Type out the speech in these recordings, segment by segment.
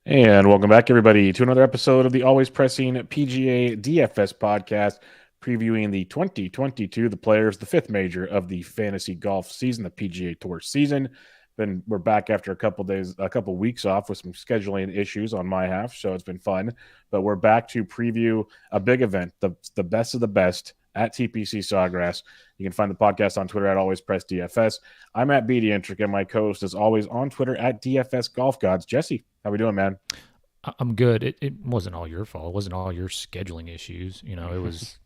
And welcome back, everybody, to another episode of the Always Pressing PGA DFS podcast, previewing the 2022, the Players, the fifth major of the fantasy golf season, the PGA Tour season. Then we're back after a couple weeks off with some scheduling issues on my half, so it's been fun. But we're back to preview a big event, the best of the best at TPC Sawgrass. You can find the podcast on Twitter at Always Press DFS. I'm at BDentric, and my co-host is always on Twitter at DFS Golf Gods. Jesse, how we doing, man? I'm good. It wasn't all your fault. It wasn't all your scheduling issues. It was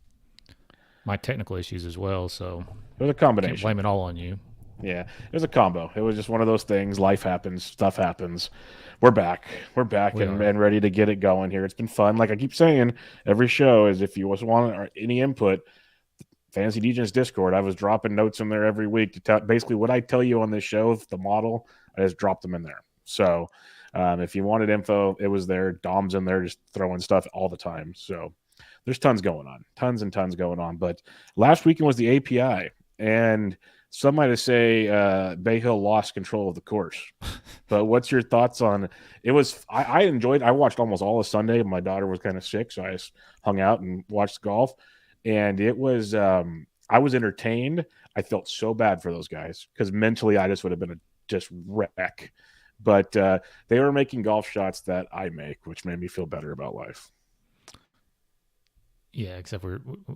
my technical issues as well. So It was a can't combination. blame it all on you. Yeah, it was a combo. It was just one of those things. Life happens, stuff happens. We're back. We're back We and, are. and ready to get it going here. It's been fun. Like I keep saying, every show is if you want any input, Fantasy DJ's Discord. I was dropping notes in there every week to tell basically what I tell you on this show, the model, I just dropped them in there. So if you wanted info, it was there. Dom's in there just throwing stuff all the time. So there's tons going on, tons and tons going on. But last weekend was the API, and some might say Bay Hill lost control of the course. But what's your thoughts on it? I enjoyed. I watched almost all of Sunday. My daughter was kind of sick, so I just hung out and watched golf, and it was. I was entertained. I felt so bad for those guys because mentally I just would have been a just wreck. But they were making golf shots that I make, which made me feel better about life. Yeah, except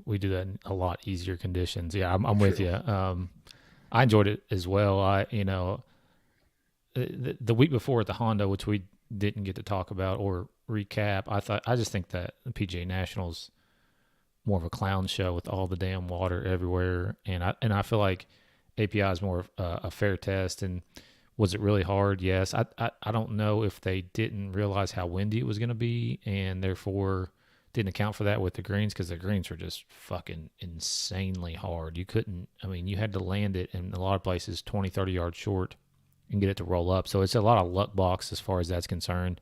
we do that in a lot easier conditions. Yeah, I'm with True. you. I enjoyed it as well. The week before at the Honda, which we didn't get to talk about or recap, I just think that the PGA Nationals more of a clown show with all the damn water everywhere, and I feel like API is more of a fair test. And was it really hard? Yes. I don't know if they didn't realize how windy it was going to be, and therefore didn't account for that with the greens, because the greens were just fucking insanely hard. You couldn't. I mean, you had to land it in a lot of places 20, 30 yards short and get it to roll up. So it's a lot of luck box as far as that's concerned.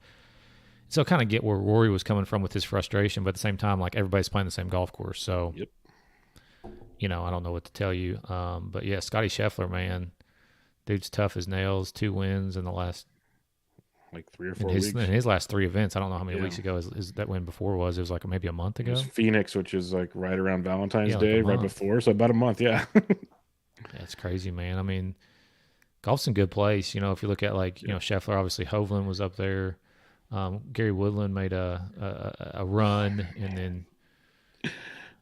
So I kind of get where Rory was coming from with his frustration, but at the same time, like, everybody's playing the same golf course. So, Yep. I don't know what to tell you. But yeah, Scotty Sheffler, man, dude's tough as nails. 2 wins in the last Like three or in four his in weeks. his last three events. I don't know how many Yeah. weeks ago is that win before was. It was like maybe a month It was ago. Phoenix, which is like right around Valentine's Yeah, like a Day, right month. before. So about a month. Yeah. Yeah, it's crazy, man. I mean, golf's in good place. If you look at, like, Yeah. Scheffler, obviously Hovland was up there. Gary Woodland made a run, and then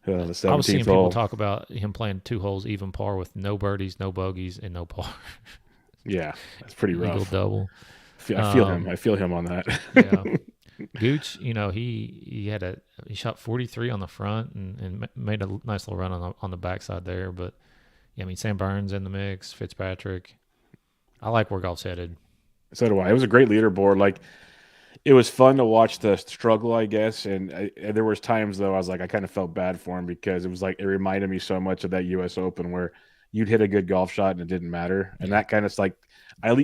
The I was seeing 17th people hole. talk about him playing 2 holes even par with no birdies, no bogeys, and no par. Yeah. That's pretty Eagle rough. double. I feel him. I feel him on that. Yeah. Gooch, he shot 43 on the front and made a nice little run on the backside there. But yeah, I mean, Sam Burns in the mix, Fitzpatrick. I like where golf's headed. So do I. It was a great leaderboard. Like it was fun to watch the struggle, I guess. And there was times though I was like, I kind of felt bad for him because it was like it reminded me so much of that U.S. Open where you'd hit a good golf shot and it didn't matter, and Yeah, that kind of like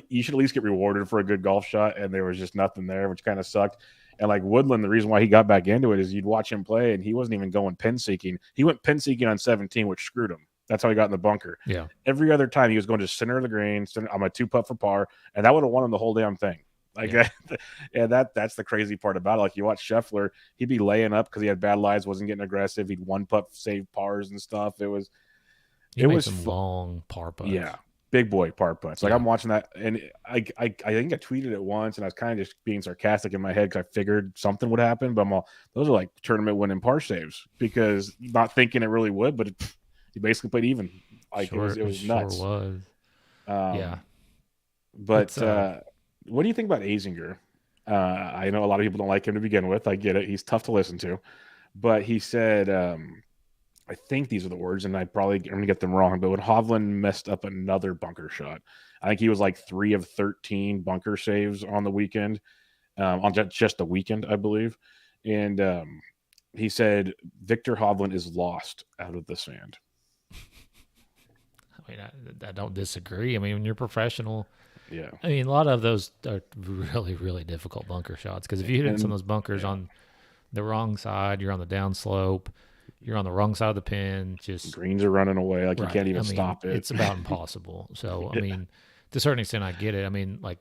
you should at least get rewarded for a good golf shot, and there was just nothing there, which kind of sucked. And like Woodland, the reason why he got back into it is you'd watch him play, and he wasn't even going pin seeking. He went pin seeking on 17, which screwed him. That's how he got in the bunker. yeah. Every other time he was going to center of the green. I'm a 2 putt for par, and that would have won him the whole damn thing. Like, Yeah. yeah, that's the crazy part about it. Like you watch Scheffler, he'd be laying up because he had bad lies, wasn't getting aggressive. He'd 1 putt save pars and stuff. It was He it made was some long par putts. yeah, big boy par putts. Like Yeah. I'm watching that, and I think I tweeted it once, and I was kind of just being sarcastic in my head because I figured something would happen. But I'm all, those are like tournament winning par saves because not thinking it really would, but he basically played even. Like Sure, it it was sure nuts. was. Yeah. Um, but It's what do you think about Azinger? I know a lot of people don't like him to begin with. I get it; he's tough to listen to. But he said, I think these are the words, and I'm going to get them wrong. But when Hovland messed up another bunker shot, I think he was like 3 of 13 bunker saves on the weekend, on just the weekend, I believe. And he said Victor Hovland is lost out of the sand. I mean, I don't disagree. I mean, when you're professional, Yeah, I mean, a lot of those are really, really difficult bunker shots, because if you hit in some and of those bunkers yeah, on the wrong side, you're on the downslope, you're on the wrong side of the pin, just greens are running away. Like you right. can't I even mean, stop it. it's about impossible. So, I Yeah, mean, to a certain extent, I get it. I mean, like,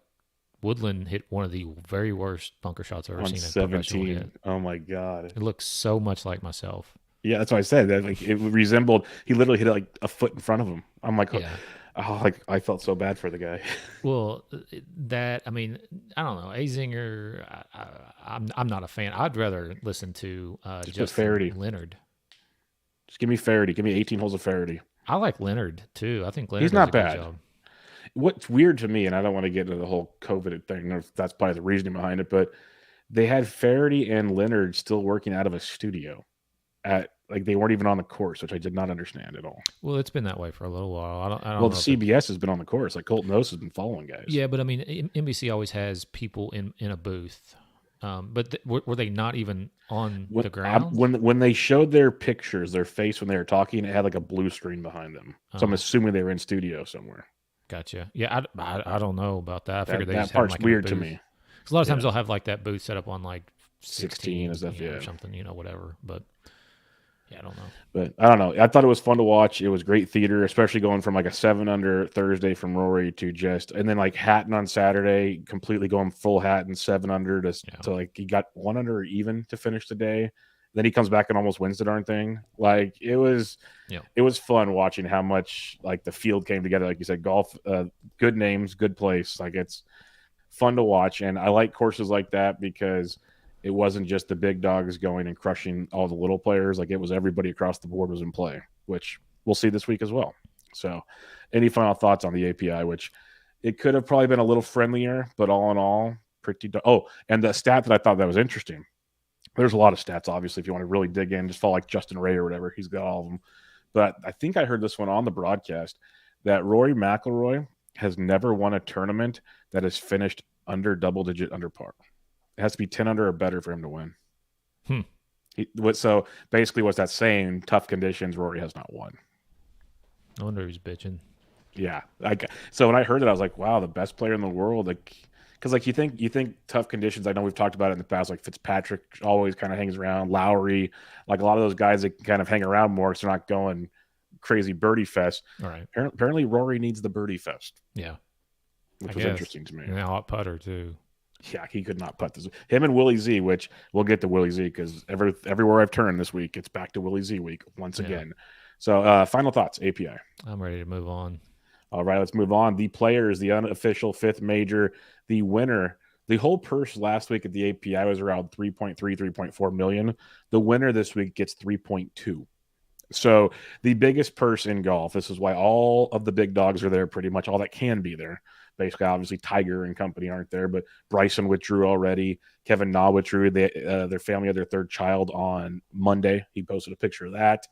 Woodland hit one of the very worst bunker shots I've ever on seen a professional 17. hit. Oh my god. It looks so much like myself. Yeah, that's what I said. That like it resembled. He literally hit it like a foot in front of him. I'm like, Yeah. oh, like I felt so bad for the guy. Well, I mean, I don't know. Azinger, I'm not a fan. I'd rather listen to Just put Justin Faraday. Leonard. Just give me Faraday. Give me 18 holes of Faraday. I like Leonard too. I think He's Leonard does not a good bad. job. What's weird to me, and I don't want to get into the whole COVID thing, or if that's probably the reasoning behind it, but they had Faraday and Leonard still working out of a studio at like they weren't even on the course, which I did not understand at all. Well, it's been that way for a little while. I don't Well, know the if it, CBS has been on the course. Like Colton Nose has been following guys. yeah, but I mean, NBC always has people in a booth. But were they not even on the ground? When they showed their pictures, their face when they were talking, it had like a blue screen behind them. So I'm Oh. assuming they were in studio somewhere. Gotcha. Yeah, I don't know about that. I figured they That just have them, part's like in a weird to booth. me. 'Cause a lot of times Yeah. they'll have like that booth set up on like 16 and stuff, you know, yeah. or something, whatever. But yeah, I don't know. But I don't know. I thought it was fun to watch. It was great theater, especially going from like a 7-under Thursday from Rory to just, and then like Hatton on Saturday, completely going full Hatton 7-under to like he got 1 under or even to finish the day. Then he comes back and almost wins the darn thing. Like it was fun watching how much like the field came together. Like you said, golf, good names, good place. Like it's fun to watch, and I like courses like that because it wasn't just the big dogs going and crushing all the little players. Like it was everybody across the board was in play, which we'll see this week as well. So, any final thoughts on the API? Which it could have probably been a little friendlier, but all in all, pretty. Oh, and the stat that I thought that was interesting. There's a lot of stats, obviously, if you want to really dig in, just follow like Justin Ray or whatever. He's got all of them. But I think I heard this one on the broadcast that Rory Mcilroy has never won a tournament that has finished under double-digit under par. It has to be 10 under or better for him to win. So basically what's that saying? Tough conditions, Rory has not won. No wonder he's bitching. Yeah. So when I heard it, I was like, wow, the best player in the world. Like, because like you think tough conditions. I know we've talked about it in the past. Like Fitzpatrick always kind of hangs around. Lowry, like a lot of those guys that kind of hang around more because they're not going crazy birdie fest. All right. Apparently, Rory needs the birdie fest. Yeah, which was interesting to me. And now putter too. Yeah, he could not putt this. Him and Willie Z, which we'll get to Willie Z because everywhere I've turned this week, it's back to Willie Z week once again. So, final thoughts, API. I'm ready to move on. All right, let's move on. The players, the unofficial fifth major, the winner. The whole purse last week at the API was around 3.3, 3.4 million. The winner this week gets 3.2. So the biggest purse in golf. This is why all of the big dogs are there, pretty much all that can be there. Basically, obviously, Tiger and company aren't there, but Bryson withdrew already. Kevin Na withdrew. Their family had their third child on Monday. He posted a picture of that.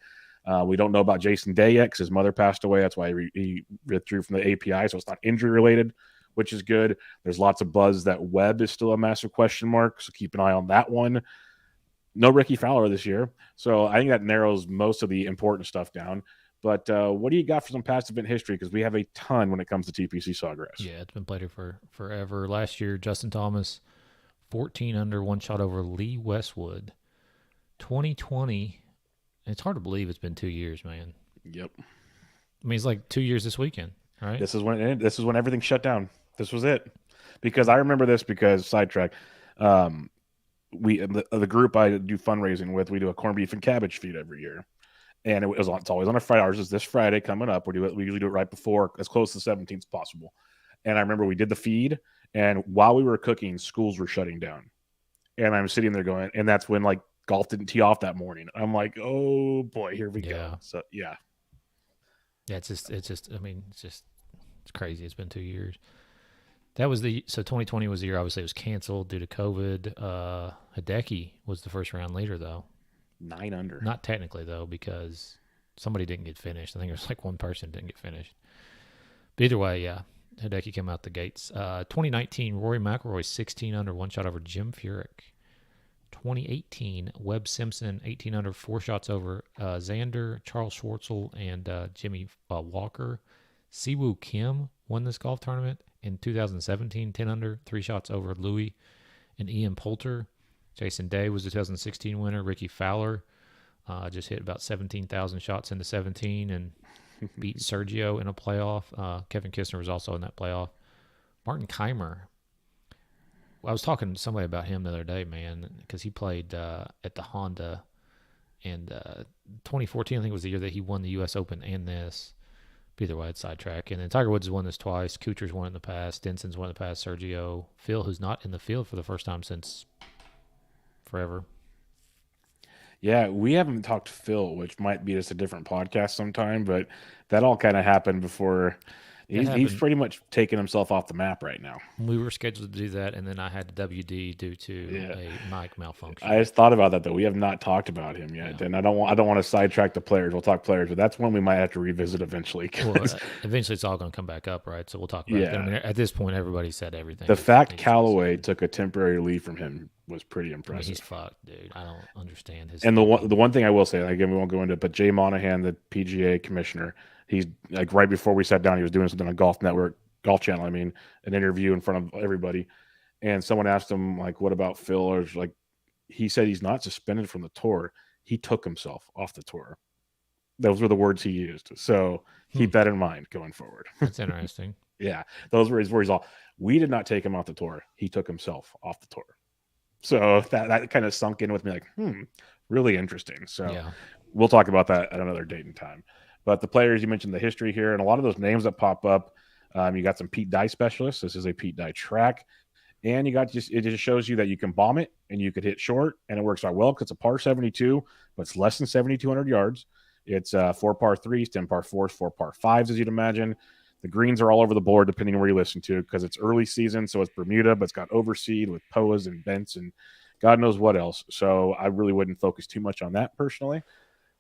We don't know about Jason Day yet because his mother passed away. That's why he withdrew from the API, so it's not injury-related, which is good. There's lots of buzz that Webb is still a massive question mark, so keep an eye on that one. No Ricky Fowler this year, so I think that narrows most of the important stuff down. But what do you got for some past event history? Because we have a ton when it comes to TPC Sawgrass. Yeah, it's been played here for forever. Last year, Justin Thomas, 14 under, one shot over Lee Westwood. 2020, it's hard to believe it's been 2 years, man. Yep. I mean, it's like 2 years this weekend, right? This is when everything shut down. This was it. Because I remember this because, sidetrack, we the group I do fundraising with, we do a corned beef and cabbage feed every year. And it's always on a Friday. Ours is this Friday coming up. We usually do it right before, as close to the 17th as possible. And I remember we did the feed, and while we were cooking, schools were shutting down. And I'm sitting there going, and that's when like golf didn't tee off that morning. I'm like, oh boy, here we go. So yeah. Yeah, it's crazy. It's been 2 years. So 2020 was the year, obviously it was canceled due to COVID. Hideki was the first round leader though. 9 under. Not technically, though, because somebody didn't get finished. I think it was like one person didn't get finished. But either way, yeah, Hideki came out the gates. 2019, Rory Mcilroy, 16 under, one shot over Jim Furyk. 2018, Webb Simpson, 18 under, four shots over Xander, Charles Schwartzel, and Jimmy Walker. Siwoo Kim won this golf tournament in 2017, 10 under, three shots over Louis and Ian Poulter. Jason Day was the 2016 winner. Ricky Fowler just hit about 17,000 shots into 17 and beat Sergio in a playoff. Kevin Kistner was also in that playoff. Martin Keimer, I was talking to somebody about him the other day, man, because he played at the Honda, and 2014 I think was the year that he won the U.S. Open and this. Either way, it's sidetrack. And then Tiger Woods has won this twice. Kuchar's won it in the past. Denson's won it in the past. Sergio, Phil, who's not in the field for the first time since forever. Yeah, we haven't talked Phil, which might be just a different podcast sometime, but that all kind of happened before. He's pretty much taken himself off the map right now. We were scheduled to do that, and then I had to WD due to a mic malfunction. I just thought about that though. We have not talked about him yet, and I don't want to sidetrack the players. We'll talk players, but that's one we might have to revisit eventually. Well, eventually it's all going to come back up, right? So we'll talk about it. I mean, at this point, everybody said everything. The fact Callaway took a temporary leave from him was pretty impressive. I mean, he's fucked, dude. I don't understand his. And the one thing I will say, again, we won't go into it, but Jay Monahan, the PGA commissioner, he's like right before we sat down, he was doing something on Golf Channel. I mean, an interview in front of everybody, and someone asked him like, "What about Phil?" Or like, he said he's not suspended from the tour. He took himself off the tour. Those were the words he used. So keep that in mind going forward. That's interesting. Yeah, those were his words. We did not take him off the tour. He took himself off the tour. So that kind of sunk in with me, like, really interesting. So we'll talk about that at another date and time. But the players, you mentioned the history here, and a lot of those names that pop up. You got some Pete Dye specialists. This is a Pete Dye track. And it just shows you that you can bomb it and you could hit short, and it works out well because it's a par 72, but it's less than 7,200 yards. It's 4 par 3s, 10 par 4s, 4 par 5s, as you'd imagine. The greens are all over the board, depending on where you listen to, because it's early season, so it's Bermuda, but it's got overseed with POAs and bents and God knows what else. So I really wouldn't focus too much on that personally.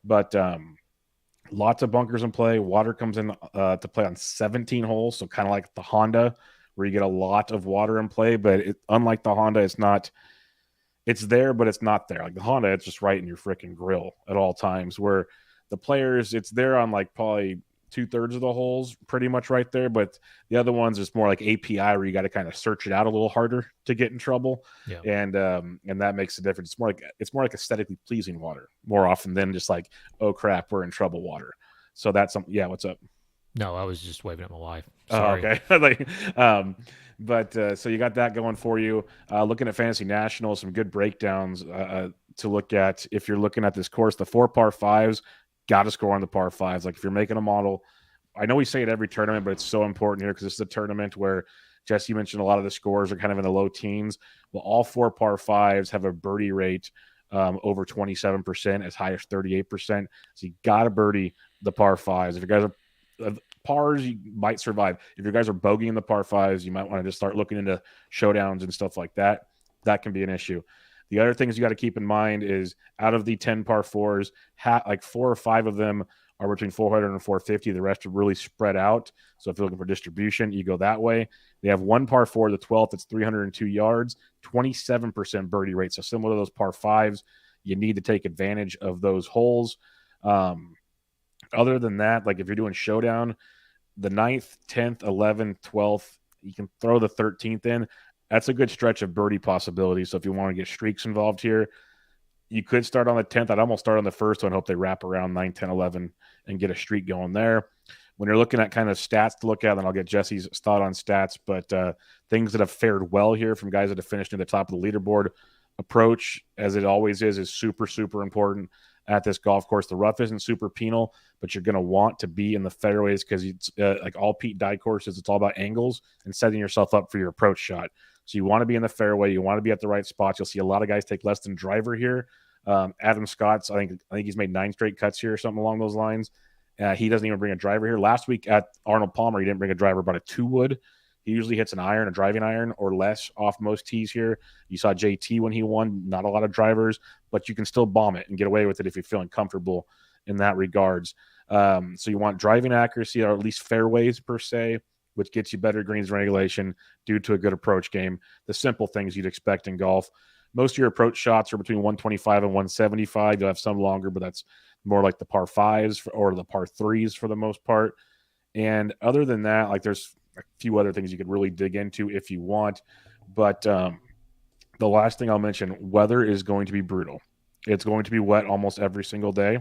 But lots of bunkers in play. Water comes in to play on 17 holes, so kind of like the Honda, where you get a lot of water in play. But unlike the Honda, it's there, but it's not there. Like the Honda, it's just right in your freaking grill at all times. Where the players, it's there on like probably 2/3 of the holes, pretty much right there. But the other ones, it's more like API, where you got to kind of search it out a little harder to get in trouble. Yeah. And that makes a difference. It's more like aesthetically pleasing water more often than just like, oh crap, we're in trouble water. So that's something. Yeah, what's up? No, I was just waving at my wife. Sorry. Oh, okay. So you got that going for you. Looking at Fantasy National, some good breakdowns to look at. If you're looking at this course, the 4 par 5s, got to score on the par 5s. Like if you're making a model, I know we say it every tournament, but it's so important here because this is a tournament where, Jesse, mentioned a lot of the scores are kind of in the low teens. Well, all 4 par 5s have a birdie rate over 27%, as high as 38%. So you got to birdie the par 5s. If you guys are pars, you might survive. If you guys are bogeying the par 5s, you might want to just start looking into showdowns and stuff like that. That can be an issue. The other things you got to keep in mind is out of the 10 par 4s, like 4 or 5 of them are between 400 and 450. The rest are really spread out. So if you're looking for distribution, you go that way. They have 1 par 4, the 12th, that's 302 yards, 27% birdie rate. So similar to those par 5s, you need to take advantage of those holes. Other than that, like if you're doing showdown, the 9th, 10th, 11th, 12th, you can throw the 13th in. That's a good stretch of birdie possibilities. So if you want to get streaks involved here, you could start on the 10th. I'd almost start on the first one, hope they wrap around 9, 10, 11 and get a streak going there. When you're looking at kind of stats to look at, then I'll get Jesse's thought on stats, but things that have fared well here from guys that have finished near the top of the leaderboard. Approach, as it always is super, super important at this golf course. The rough isn't super penal, but you're going to want to be in the fairways because it's like all Pete Dye courses, it's all about angles and setting yourself up for your approach shot. So you want to be in the fairway. You want to be at the right spots. You'll see a lot of guys take less than driver here. Adam Scott's, I think he's made 9 straight cuts here or something along those lines. He doesn't even bring a driver here. Last week at Arnold Palmer, he didn't bring a driver, but a 2-wood. He usually hits a driving iron or less off most tees here. You saw JT when he won, not a lot of drivers, but you can still bomb it and get away with it if you're feeling comfortable in that regards. So you want driving accuracy, or at least fairways per se, which gets you better greens regulation due to a good approach game. The simple things you'd expect in golf. Most of your approach shots are between 125 and 175. You'll have some longer, but that's more like the par 5s or the par 3s for the most part. And other than that, like there's a few other things you could really dig into if you want. But the last thing I'll mention, weather is going to be brutal. It's going to be wet almost every single day.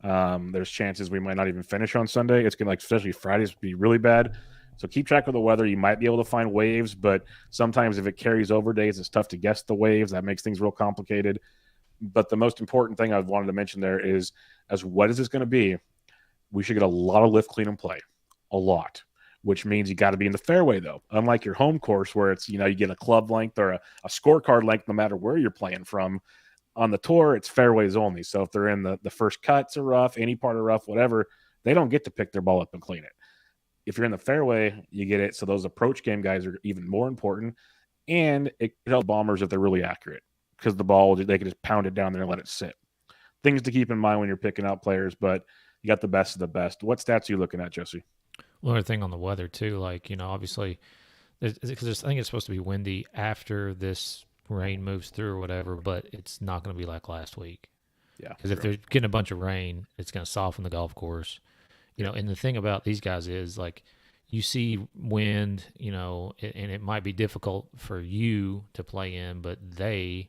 There's chances we might not even finish on Sunday. It's going to, like, especially Fridays, be really bad. So keep track of the weather. You might be able to find waves, but sometimes if it carries over days, it's tough to guess the waves. That makes things real complicated. But the most important thing I wanted to mention there is, as wet as it's going to be, we should get a lot of lift, clean, and play. A lot. Which means you got to be in the fairway, though. Unlike your home course where it's, you get a club length or a scorecard length no matter where you're playing from. On the tour, it's fairways only. So if they're in the first cuts are rough, any part of rough, whatever, they don't get to pick their ball up and clean it. If you're in the fairway, you get it. So those approach game guys are even more important. And it helps bombers if they're really accurate because the ball, they can just pound it down there and let it sit. Things to keep in mind when you're picking out players, but you got the best of the best. What stats are you looking at, Jesse? One other thing on the weather too, obviously, because I think it's supposed to be windy after this rain moves through or whatever, but it's not going to be like last week. Yeah. Because if they're getting a bunch of rain, it's going to soften the golf course. And the thing about these guys is you see wind, and it might be difficult for you to play in, but they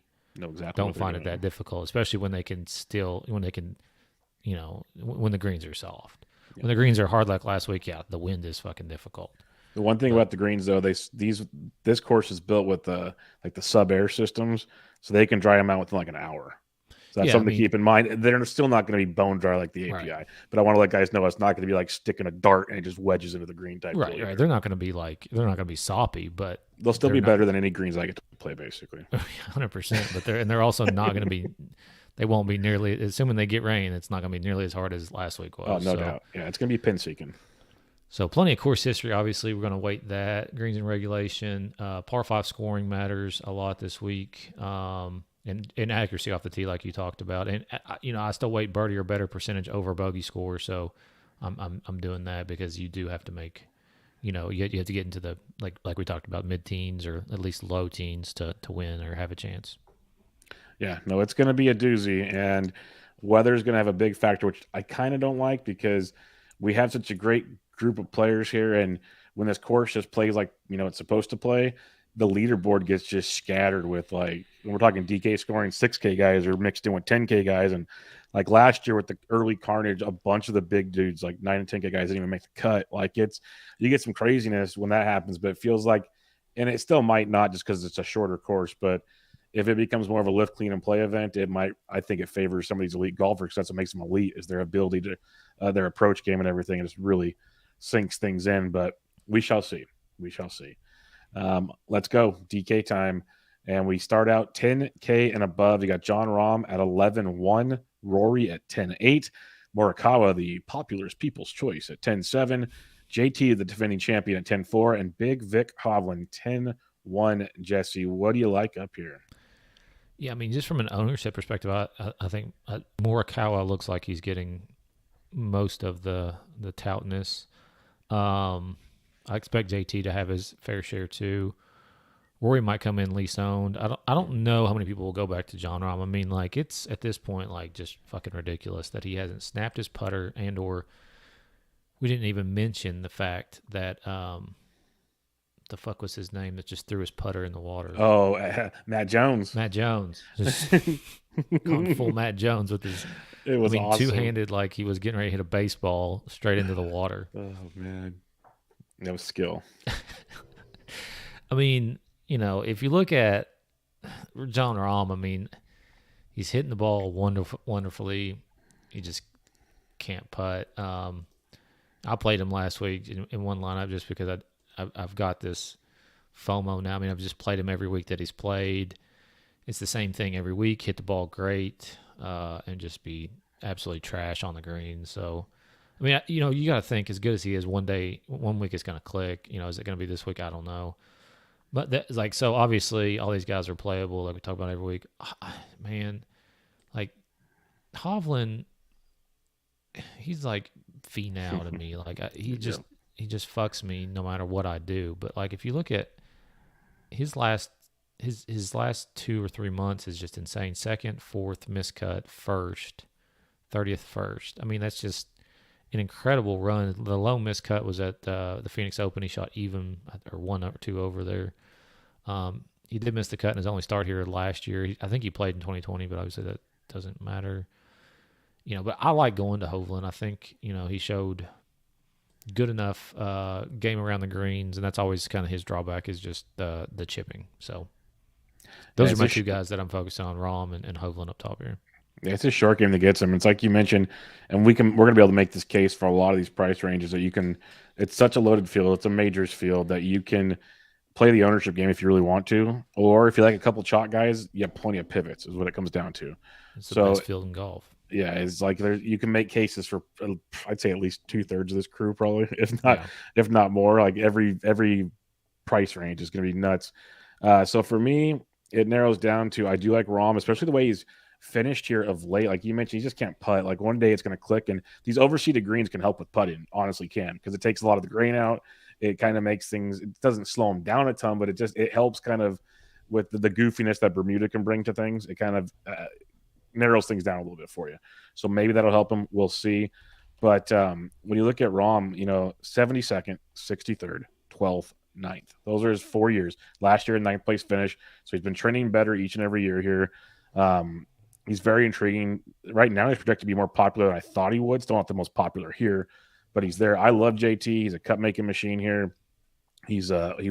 don't find it that difficult, especially when they can when the greens are soft. When the greens are hard like last week, the wind is fucking difficult. The one thing about the greens, though, this course is built with the sub-air systems, so they can dry them out within like an hour. So that's something to keep in mind. They're still not going to be bone dry like the API, right. But I want to let guys know it's not going to be like sticking a dart and it just wedges into the green type. Right, right. They're not going to be soppy, but they'll still be better than any greens I get to play, basically. 100%. But they're also not going to be. They won't be nearly, assuming they get rain, it's not going to be nearly as hard as last week was. Oh, no doubt. Yeah, it's going to be pin seeking. So plenty of course history. Obviously, we're going to weight that. Greens and regulation. Par 5 scoring matters a lot this week. And accuracy off the tee, like you talked about. And, I still weight birdie or better percentage over bogey score. So I'm doing that because you do have to make, you have to get into the, like we talked about, mid-teens or at least low teens to win or have a chance. Yeah, no, it's going to be a doozy, and weather is going to have a big factor, which I kind of don't like because we have such a great group of players here, and when this course just plays like, it's supposed to play, the leaderboard gets just scattered with when we're talking DK scoring, 6K guys are mixed in with 10K guys, and like last year with the early carnage, a bunch of the big dudes, like 9 and 10K guys, didn't even make the cut. You get some craziness when that happens, but it feels like, and it still might not just because it's a shorter course, but if it becomes more of a lift, clean, and play event, I think it favors some of these elite golfers because that's what makes them elite is their ability to their approach game and everything. And it really sinks things in, but we shall see. We shall see. Let's go. DK time. And we start out 10K and above. You got Jon Rahm at 11-1, Rory at 10-8, Morikawa, the popular people's choice, at 10-7, JT, the defending champion, at 10-4, and Big Vic Hovland, 10-1. Jesse, what do you like up here? Yeah, I mean, just from an ownership perspective, I think Morikawa looks like he's getting most of the toutness. I expect JT to have his fair share too. Rory might come in lease owned. I don't know how many people will go back to Jon Rahm. I mean, it's at this point just fucking ridiculous that he hasn't snapped his putter or we didn't even mention the fact that the fuck was his name that just threw his putter in the water? Oh, Matt Jones. Matt Jones. Just going full Matt Jones with his awesome. Two-handed like he was getting ready to hit a baseball straight into the water. Oh, man. That was skill. I mean, if you look at Jon Rahm, he's hitting the ball wonderfully. He just can't putt. I played him last week in one lineup just because I've got this FOMO now. I've just played him every week that he's played. It's the same thing every week. Hit the ball great and just be absolutely trash on the green. So, you got to think as good as he is, one week it's going to click. Is it going to be this week? I don't know. But so obviously all these guys are playable like we talk about every week. Man, Hovland, he's like phenom to me. He just fucks me no matter what I do. But if you look at his last 2 or 3 months is just insane. 2nd, 4th, miscut, 1st, 30th, 1st. That's just an incredible run. The low miscut was at the Phoenix Open. He shot even or 1 or 2 over there. He did miss the cut in his only start here last year. I think he played in 2020, but obviously that doesn't matter. But I like going to Hovland. I think, he showed good enough game around the greens, and that's always kind of his drawback is just the chipping. So Yeah, those are my two guys that I'm focused on, Rahm and Hovland up top here. yeah, it's a short game that gets him. It's like you mentioned, and we're gonna be able to make this case for a lot of these price ranges that you can. It's such a loaded field. It's a majors field that you can play the ownership game if you really want to, or if you like a couple chalk guys, you have plenty of pivots. Is what it comes down to. It's the So best field in golf. yeah, it's like you can make cases for I'd say at least 2/3 of this crew, probably Yeah. if not more. Like every price range is going to be nuts. So for me, it narrows down to I do like Rahm, especially the way he's finished here of late. Like you mentioned, he just can't putt. Like one day it's going to click, and these overseeded greens can help with putting. Honestly, can because it takes a lot of the grain out. It kind of makes things. It doesn't slow him down a ton, but it helps kind of with the goofiness that Bermuda can bring to things. It kind of narrows things down a little bit for you. So maybe that'll help him. We'll see. But when you look at Rahm, 72nd, 63rd, 12th, 9th. Those are his 4 years. Last year, 9th place finish. So he's been trending better each and every year here. He's very intriguing. Right now, he's projected to be more popular than I thought he would. Still not the most popular here, but he's there. I love JT. He's a cut making machine here. He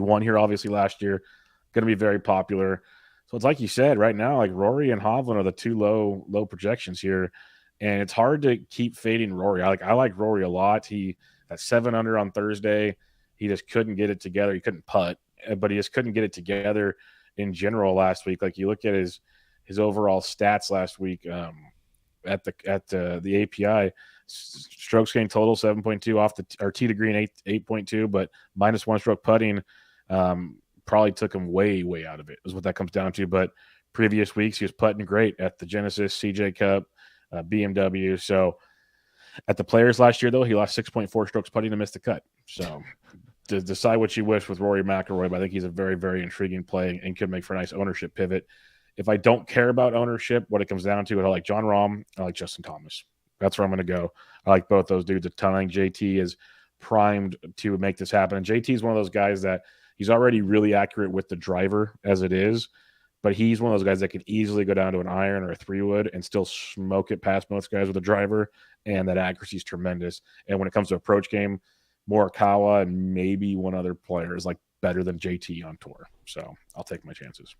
won here obviously last year. Going to be very popular. So it's like you said, right now, like Rory and Hovland are the two low projections here, and it's hard to keep fading Rory. I like Rory a lot. He at 7 under on Thursday, he just couldn't get it together. He couldn't putt, but he just couldn't get it together in general last week. Like you look at his overall stats last week at the API, strokes gained total 7.2 off or tee to green 8.2, but -1 stroke putting. Probably took him way out of it is what that comes down to. But previous weeks he was putting great at the Genesis, CJ Cup, BMW. So at the Players last year though, he lost 6.4 strokes putting to miss the cut. So to decide what you wish with Rory McIlroy, but I think he's a very intriguing play and could make for a nice ownership pivot. If I don't care about ownership, what it comes down to, I like John Rahm, I like Justin Thomas. That's where I'm going to go. I like both those dudes a ton. I think JT is primed to make this happen. And JT is one of those guys that he's already really accurate with the driver as it is, but he's one of those guys that could easily go down to an iron or a 3-wood and still smoke it past most guys with a driver, and that accuracy is tremendous. And when it comes to approach game, Morikawa and maybe one other player is like better than JT on tour. So I'll take my chances.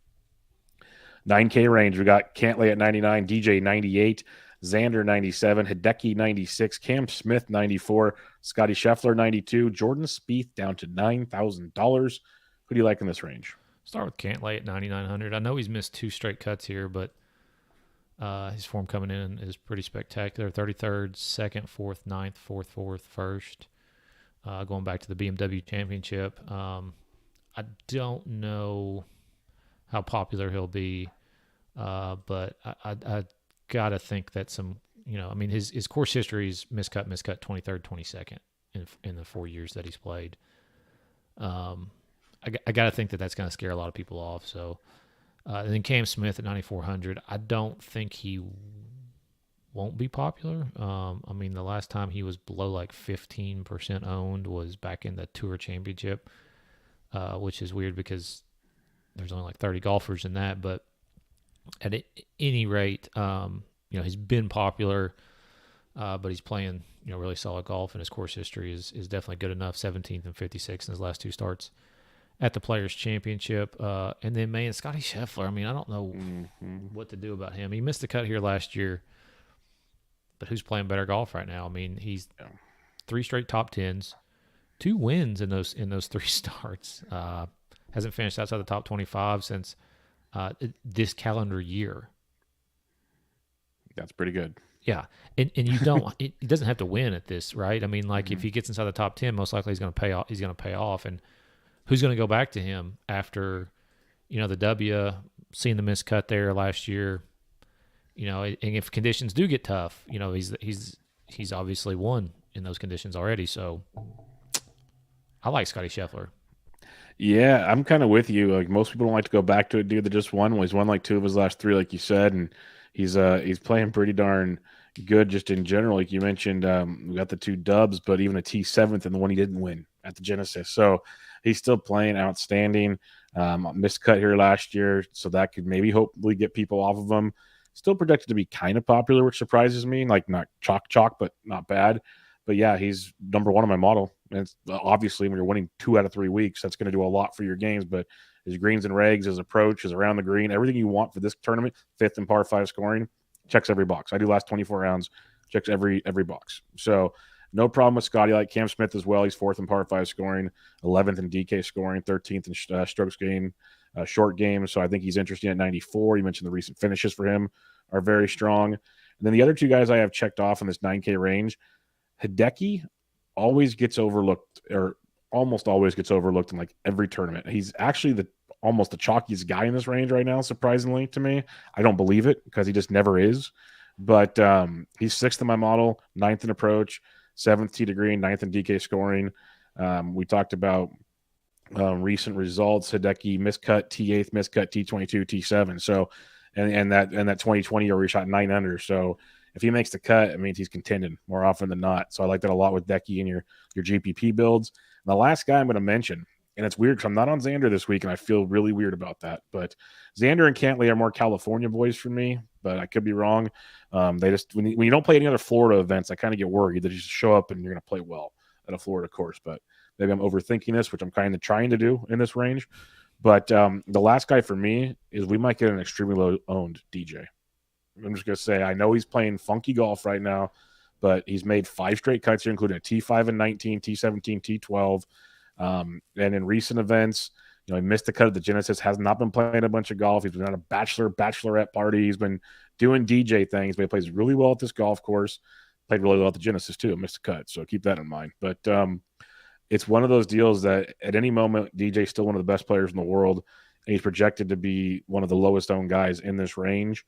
9K range, we got Cantlay at 99, DJ 98, Xander 97, Hideki 96, Cam Smith 94, Scotty Sheffler 92, Jordan Spieth down to $9,000. Who do you like in this range? Start with Cantlay at 9,900. I know he's missed 2 straight cuts here, but his form coming in is pretty spectacular. 33rd, 2nd, 4th, 9th, 4th, 4th, 1st. Going back to the BMW Championship. I don't know how popular he'll be, but I got to think that his course history is miscut, 23rd, 22nd in the 4 years that he's played. I got to think that that's going to scare a lot of people off. So, and then Cam Smith at 9,400. I don't think he won't be popular. The last time he was below like 15% owned was back in the Tour Championship, which is weird because there's only like 30 golfers in that. But at any rate, he's been popular, but he's playing really solid golf, and his course history is definitely good enough. 17th and 56th in his last 2 starts at the Players Championship. And then, man, Scotty Sheffler, I don't know what to do about him. He missed the cut here last year, but who's playing better golf right now? He's 3 straight top 10s, 2 wins in those 3 starts. Hasn't finished outside the top 25 since this calendar year. That's pretty good. Yeah, and you don't. He doesn't have to win at this, right? If he gets inside the top 10, most likely he's going to pay off. He's going to pay off, and who's going to go back to him after, the W, seeing the miscut there last year, and if conditions do get tough, he's obviously won in those conditions already. So I like Scotty Sheffler. Yeah, I'm kind of with you. Like most people don't like to go back to a dude that just won. Well, he's won like 2 of his last 3, like you said, and he's playing pretty darn good just in general. Like you mentioned, we got the 2 dubs, but even a T7th and the one he didn't win at the Genesis. So he's still playing outstanding. Miscut here last year, so that could maybe hopefully get people off of him. Still projected to be kind of popular, which surprises me. Like not chalk, but not bad. But yeah, he's number one on my model. And it's, obviously, when you're winning 2 out of 3 weeks, that's going to do a lot for your games. But his greens and regs, his approach, his around the green, everything you want for this tournament, fifth and par 5 scoring, checks every box. I do last 24 rounds, checks every box. So no problem with Scotty. Like Cam Smith as well. He's fourth in par 5 scoring, 11th in DK scoring, 13th in strokes gained, short game. So I think he's interesting at 94. You mentioned the recent finishes for him are very strong. And then the other two guys I have checked off in this 9K range, Hideki always gets overlooked, or almost always gets overlooked in like every tournament. He's actually almost the chalkiest guy in this range right now, surprisingly to me. I don't believe it because he just never is. But he's sixth in my model, ninth in approach, seventh tee to green, ninth in DK scoring. We talked about recent results. Hideki miscut T8, miscut T22, T7. So, and that 2020 year where he shot 9 under. So if he makes the cut, it means he's contending more often than not. So I like that a lot with Decky in your GPP builds. And the last guy I'm going to mention, and it's weird because I'm not on Xander this week, and I feel really weird about that. But Xander and Cantley are more California boys for me, but I could be wrong. They just when you don't play any other Florida events, I kind of get worried that you just show up and you're going to play well at a Florida course. But maybe I'm overthinking this, which I'm kind of trying to do in this range. But the last guy for me is we might get an extremely low-owned DJ. I'm just going to say I know he's playing funky golf right now, but he's made 5 straight cuts here, including a T5 and 19, T17, T12. And in recent events, he missed the cut of the Genesis, has not been playing a bunch of golf. He's been on a bachelorette party. He's been doing DJ things, but he plays really well at this golf course. Played really well at the Genesis too, missed the cut. So keep that in mind. But it's one of those deals that at any moment, DJ's still one of the best players in the world. And he's projected to be one of the lowest owned guys in this range.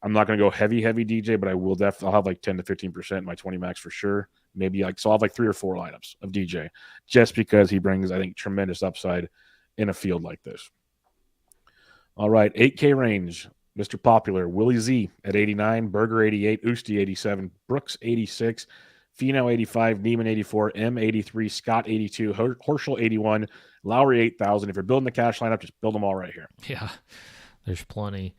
I'm not going to go heavy DJ, but I will I'll have like 10 to 15% in my 20 max for sure. Maybe so I'll have like 3 or 4 lineups of DJ just because he brings, I think, tremendous upside in a field like this. All right, 8K range, Mr. Popular, Willie Z at 89, Berger 88, Usti 87, Brooks 86, Finau 85, Neiman 84, M 83, Scott 82, Horschel 81, Lowry 8,000. If you're building the cash lineup, just build them all right here. Yeah, there's plenty.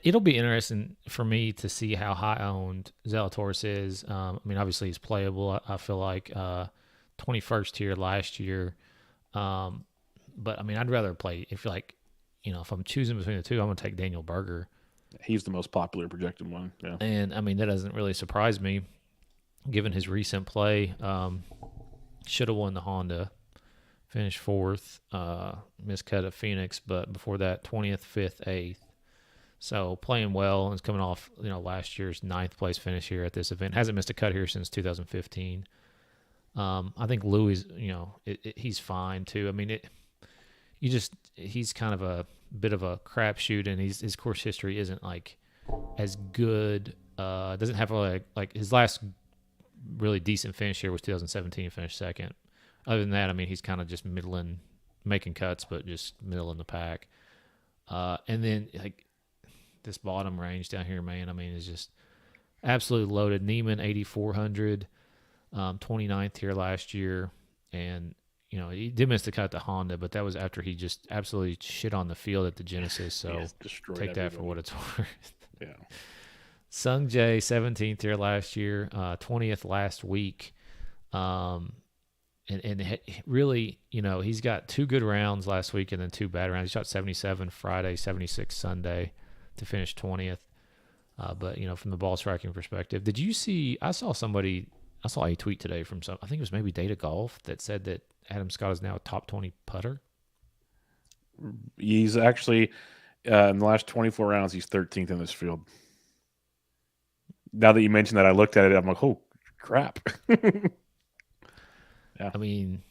It'll be interesting for me to see how high owned Zalatoris is. I mean, obviously he's playable. I feel like 21st here last year. But I mean, I'd rather play if I'm choosing between the two, I'm going to take Daniel Berger. He's the most popular projected one. Yeah. And I mean, that doesn't really surprise me given his recent play. Should have won the Honda, finished 4th, miscut at Phoenix, but before that 20th, 5th, 8th. So playing well and is coming off, last year's 9th place finish here at this event. Hasn't missed a cut here since 2015. I think Louis, he's fine too. I mean, he's kind of a bit of a crapshoot, and his course history isn't like as good. Doesn't have like his last really decent finish here was 2017, finished 2nd. Other than that, I mean, he's kind of just middling, making cuts, but just middle in the pack. And then like this bottom range down here, man, I mean, is just absolutely loaded. Neiman 8,400, 29th here last year, and he did miss the cut at the Honda, but that was after he just absolutely shit on the field at the Genesis. So take that for what it's worth. Yeah. Sung Jae 17th here last year, 20th last week, and really, he's got 2 good rounds last week and then 2 bad rounds. He shot 77 Friday, 76 Sunday to finish 20th. But from the ball striking perspective, did you see? I saw a tweet today from I think it was maybe Data Golf that said that Adam Scott is now a top 20 putter. He's actually in the last 24 rounds, he's 13th in this field. Now that you mentioned that, I looked at it. I'm like, oh crap. Yeah. I mean,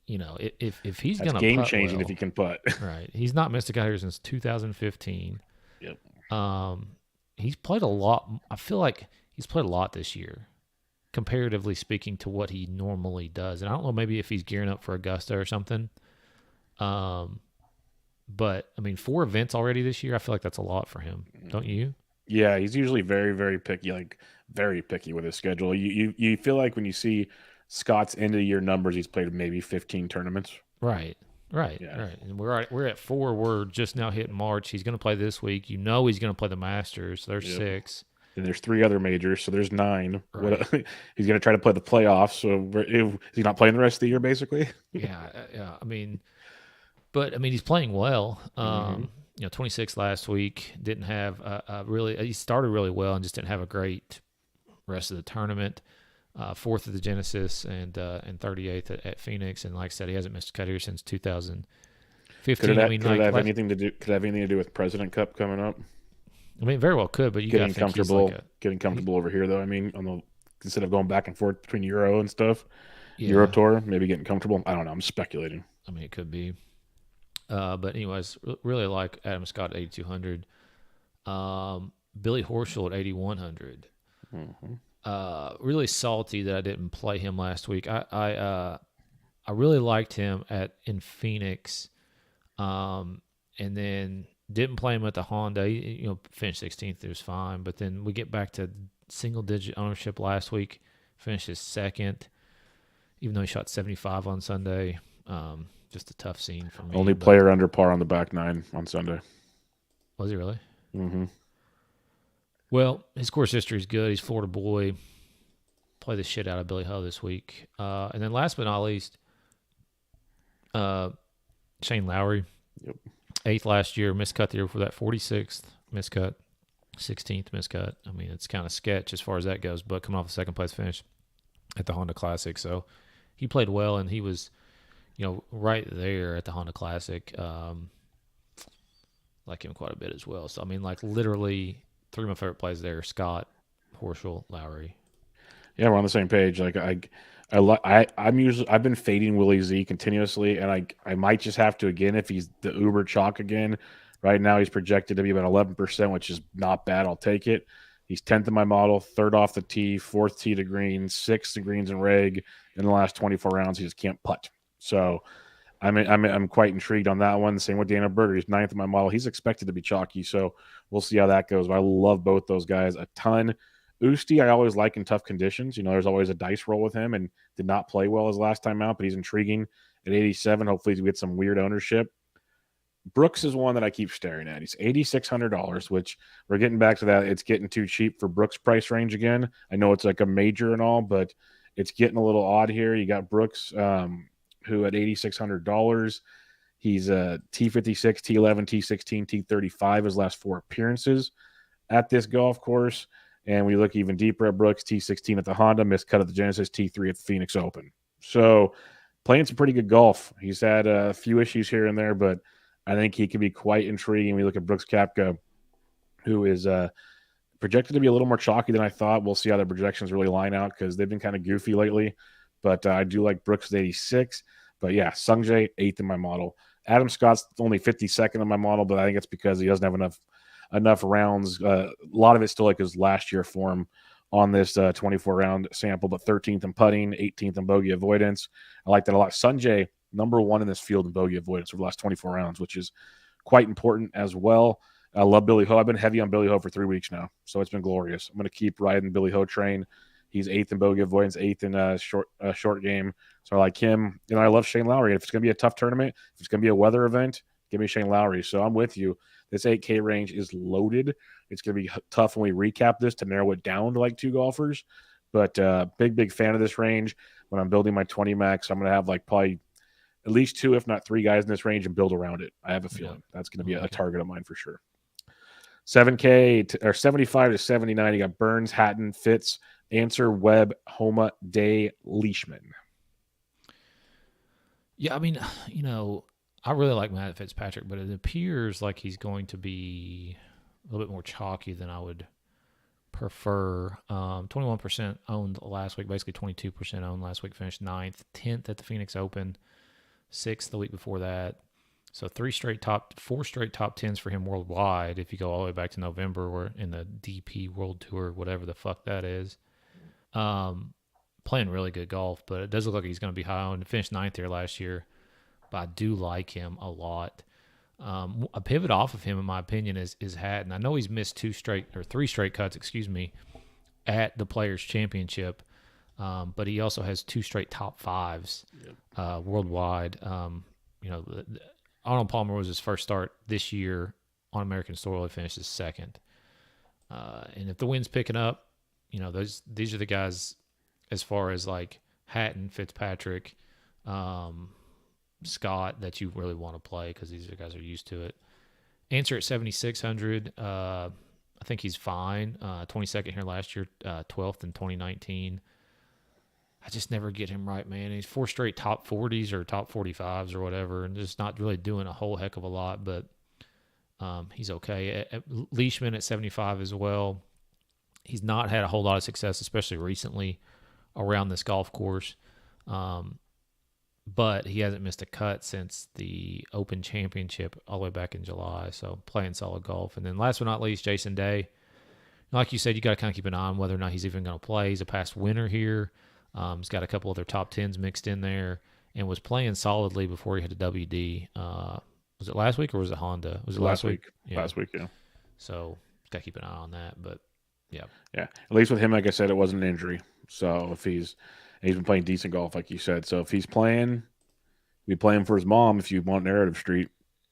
if he's going to game changing, if he can putt. Right. He's not missed a cut here since 2015. Yep. He's played a lot. I feel like he's played a lot this year, comparatively speaking to what he normally does. And I don't know, maybe if he's gearing up for Augusta or something. But I mean, 4 events already this year, I feel like that's a lot for him. Don't you? Yeah, he's usually very, very picky, like very picky with his schedule. You feel like when you see Scott's end of the year numbers, he's played maybe 15 tournaments. Right. Yeah. Right. And we're at 4. We're just now hitting March. He's going to play this week. He's going to play the Masters. There's 6. and there's 3 other majors, so there's 9. Right. What he's going to try to play the playoffs? So is he not playing the rest of the year, basically? Yeah, yeah. But he's playing well. Mm-hmm. 26 last week. Didn't have a really. He started really well and just didn't have a great rest of the tournament. Fourth at the Genesis and 38th at Phoenix. And like I said, he hasn't missed a cut here since 2015. Could it have anything to do? Could it have anything to do with President Cup coming up? Very well could, but you got to think he's like getting comfortable over here, though. Instead of going back and forth between Euro and stuff, yeah. Euro Tour, maybe getting comfortable. I don't know. I'm speculating. It could be. But anyways, really like Adam Scott at 8,200. Billy Horschel at 8,100. Mm-hmm. Really salty that I didn't play him last week. I really liked him in Phoenix, and then didn't play him at the Honda. He, finished 16th. It was fine, but then we get back to single-digit ownership last week. Finished his second, even though he shot 75 on Sunday. Just a tough scene for me. Only player under par on the back 9 on Sunday. Was he really? Mm-hmm. Well, his course history is good. He's a Florida boy. Play the shit out of Billy Ho this week. And then last but not least, Shane Lowry. Yep. 8th last year, miscut the year before that, 46th miscut, 16th miscut. It's kind of sketch as far as that goes, but coming off a second place finish at the Honda Classic. So he played well, and he was, right there at the Honda Classic. Like him quite a bit as well. So, literally 3 of my favorite plays there: Scott, Horschel, Lowry. Yeah, we're on the same page. Like I've been fading Willie Z continuously, and I might just have to again if he's the uber chalk again. Right now he's projected to be about 11%, which is not bad. I'll take it. He's 10th in my model, 3rd off the tee, 4th tee to green, 6th to greens and reg. In the last 24 rounds, he just can't putt. So I'm quite intrigued on that one. Same with Daniel Berger. He's 9th in my model. He's expected to be chalky, so we'll see how that goes. But I love both those guys a ton. Usti, I always like in tough conditions. There's always a dice roll with him and did not play well his last time out, but he's intriguing at 87. Hopefully he gets some weird ownership. Brooks is one that I keep staring at. He's $8,600, which we're getting back to that. It's getting too cheap for Brooks' price range again. I know it's like a major and all, but it's getting a little odd here. You got Brooks, who at $8,600, he's a T56, T11, T16, T35 his last 4 appearances at this golf course. And we look even deeper at Brooks, T16 at the Honda, missed cut at the Genesis, T3 at the Phoenix Open. So playing some pretty good golf. He's had a few issues here and there, but I think he can be quite intriguing. We look at Brooks Koepka, who is projected to be a little more chalky than I thought. We'll see how the projections really line out because they've been kind of goofy lately. But I do like Brooks at 86. But yeah, Sungjae, 8th in my model. Adam Scott's only 52nd in my model, but I think it's because he doesn't have enough rounds. A lot of it's still like his last year form on this 24-round sample, but 13th in putting, 18th in bogey avoidance. I like that a lot. Sungjae, number 1 in this field in bogey avoidance over the last 24 rounds, which is quite important as well. I love Billy Ho. I've been heavy on Billy Ho for 3 weeks now, so it's been glorious. I'm going to keep riding Billy Ho train. He's 8th in bogey avoidance, 8th in short game. So I like him. I love Shane Lowry. If it's going to be a tough tournament, if it's going to be a weather event, give me Shane Lowry. So I'm with you. This 8K range is loaded. It's going to be tough when we recap this to narrow it down to like 2 golfers. But big fan of this range. When I'm building my 20 max, I'm going to have like probably at least 2, if not 3 guys in this range and build around it. I have a feeling that's going to be a target of mine for sure. 7K or 75 to 79. You got Burns, Hatton, Fitz, Answer, Webb, Homa, Day, Leishman. Yeah, I really like Matt Fitzpatrick, but it appears like he's going to be a little bit more chalky than I would prefer. 21% owned last week, basically 22% owned last week, finished 9th, 10th at the Phoenix Open, 6th the week before that. So 4 straight top 10s for him worldwide. If you go all the way back to November, or in the DP World Tour, whatever the fuck that is. Playing really good golf, but it does look like he's going to be high on. Finished 9th here last year, but I do like him a lot. A pivot off of him, in my opinion, is Hatton. I know he's missed 3 straight cuts, at the Players Championship, but he also has 2 straight top 5s worldwide. Arnold Palmer was his first start this year on American soil. He finished his second. And if the wind's picking up, these are the guys as far as like Hatton, Fitzpatrick, Scott that you really want to play because these guys are used to it. Answer at 7,600. I think he's fine. 22nd here last year, 12th in 2019. I just never get him right, man. He's 4 straight top 40s or top 45s or whatever, and just not really doing a whole heck of a lot, but he's okay. Leishman at 75 as well. He's not had a whole lot of success, especially recently around this golf course. But he hasn't missed a cut since the Open Championship all the way back in July. So playing solid golf. And then last but not least, Jason Day. Like you said, you got to kind of keep an eye on whether or not he's even going to play. He's a past winner here. He's got a couple other top 10s mixed in there and was playing solidly before he hit a WD. Was it last week or was it Honda? Was it last week? Yeah. Last week, yeah. So got to keep an eye on that. But yeah. Yeah. At least with him, like I said, it wasn't an injury. So if he's been playing decent golf, like you said. So if he's playing, be playing for his mom if you want Narrative Street.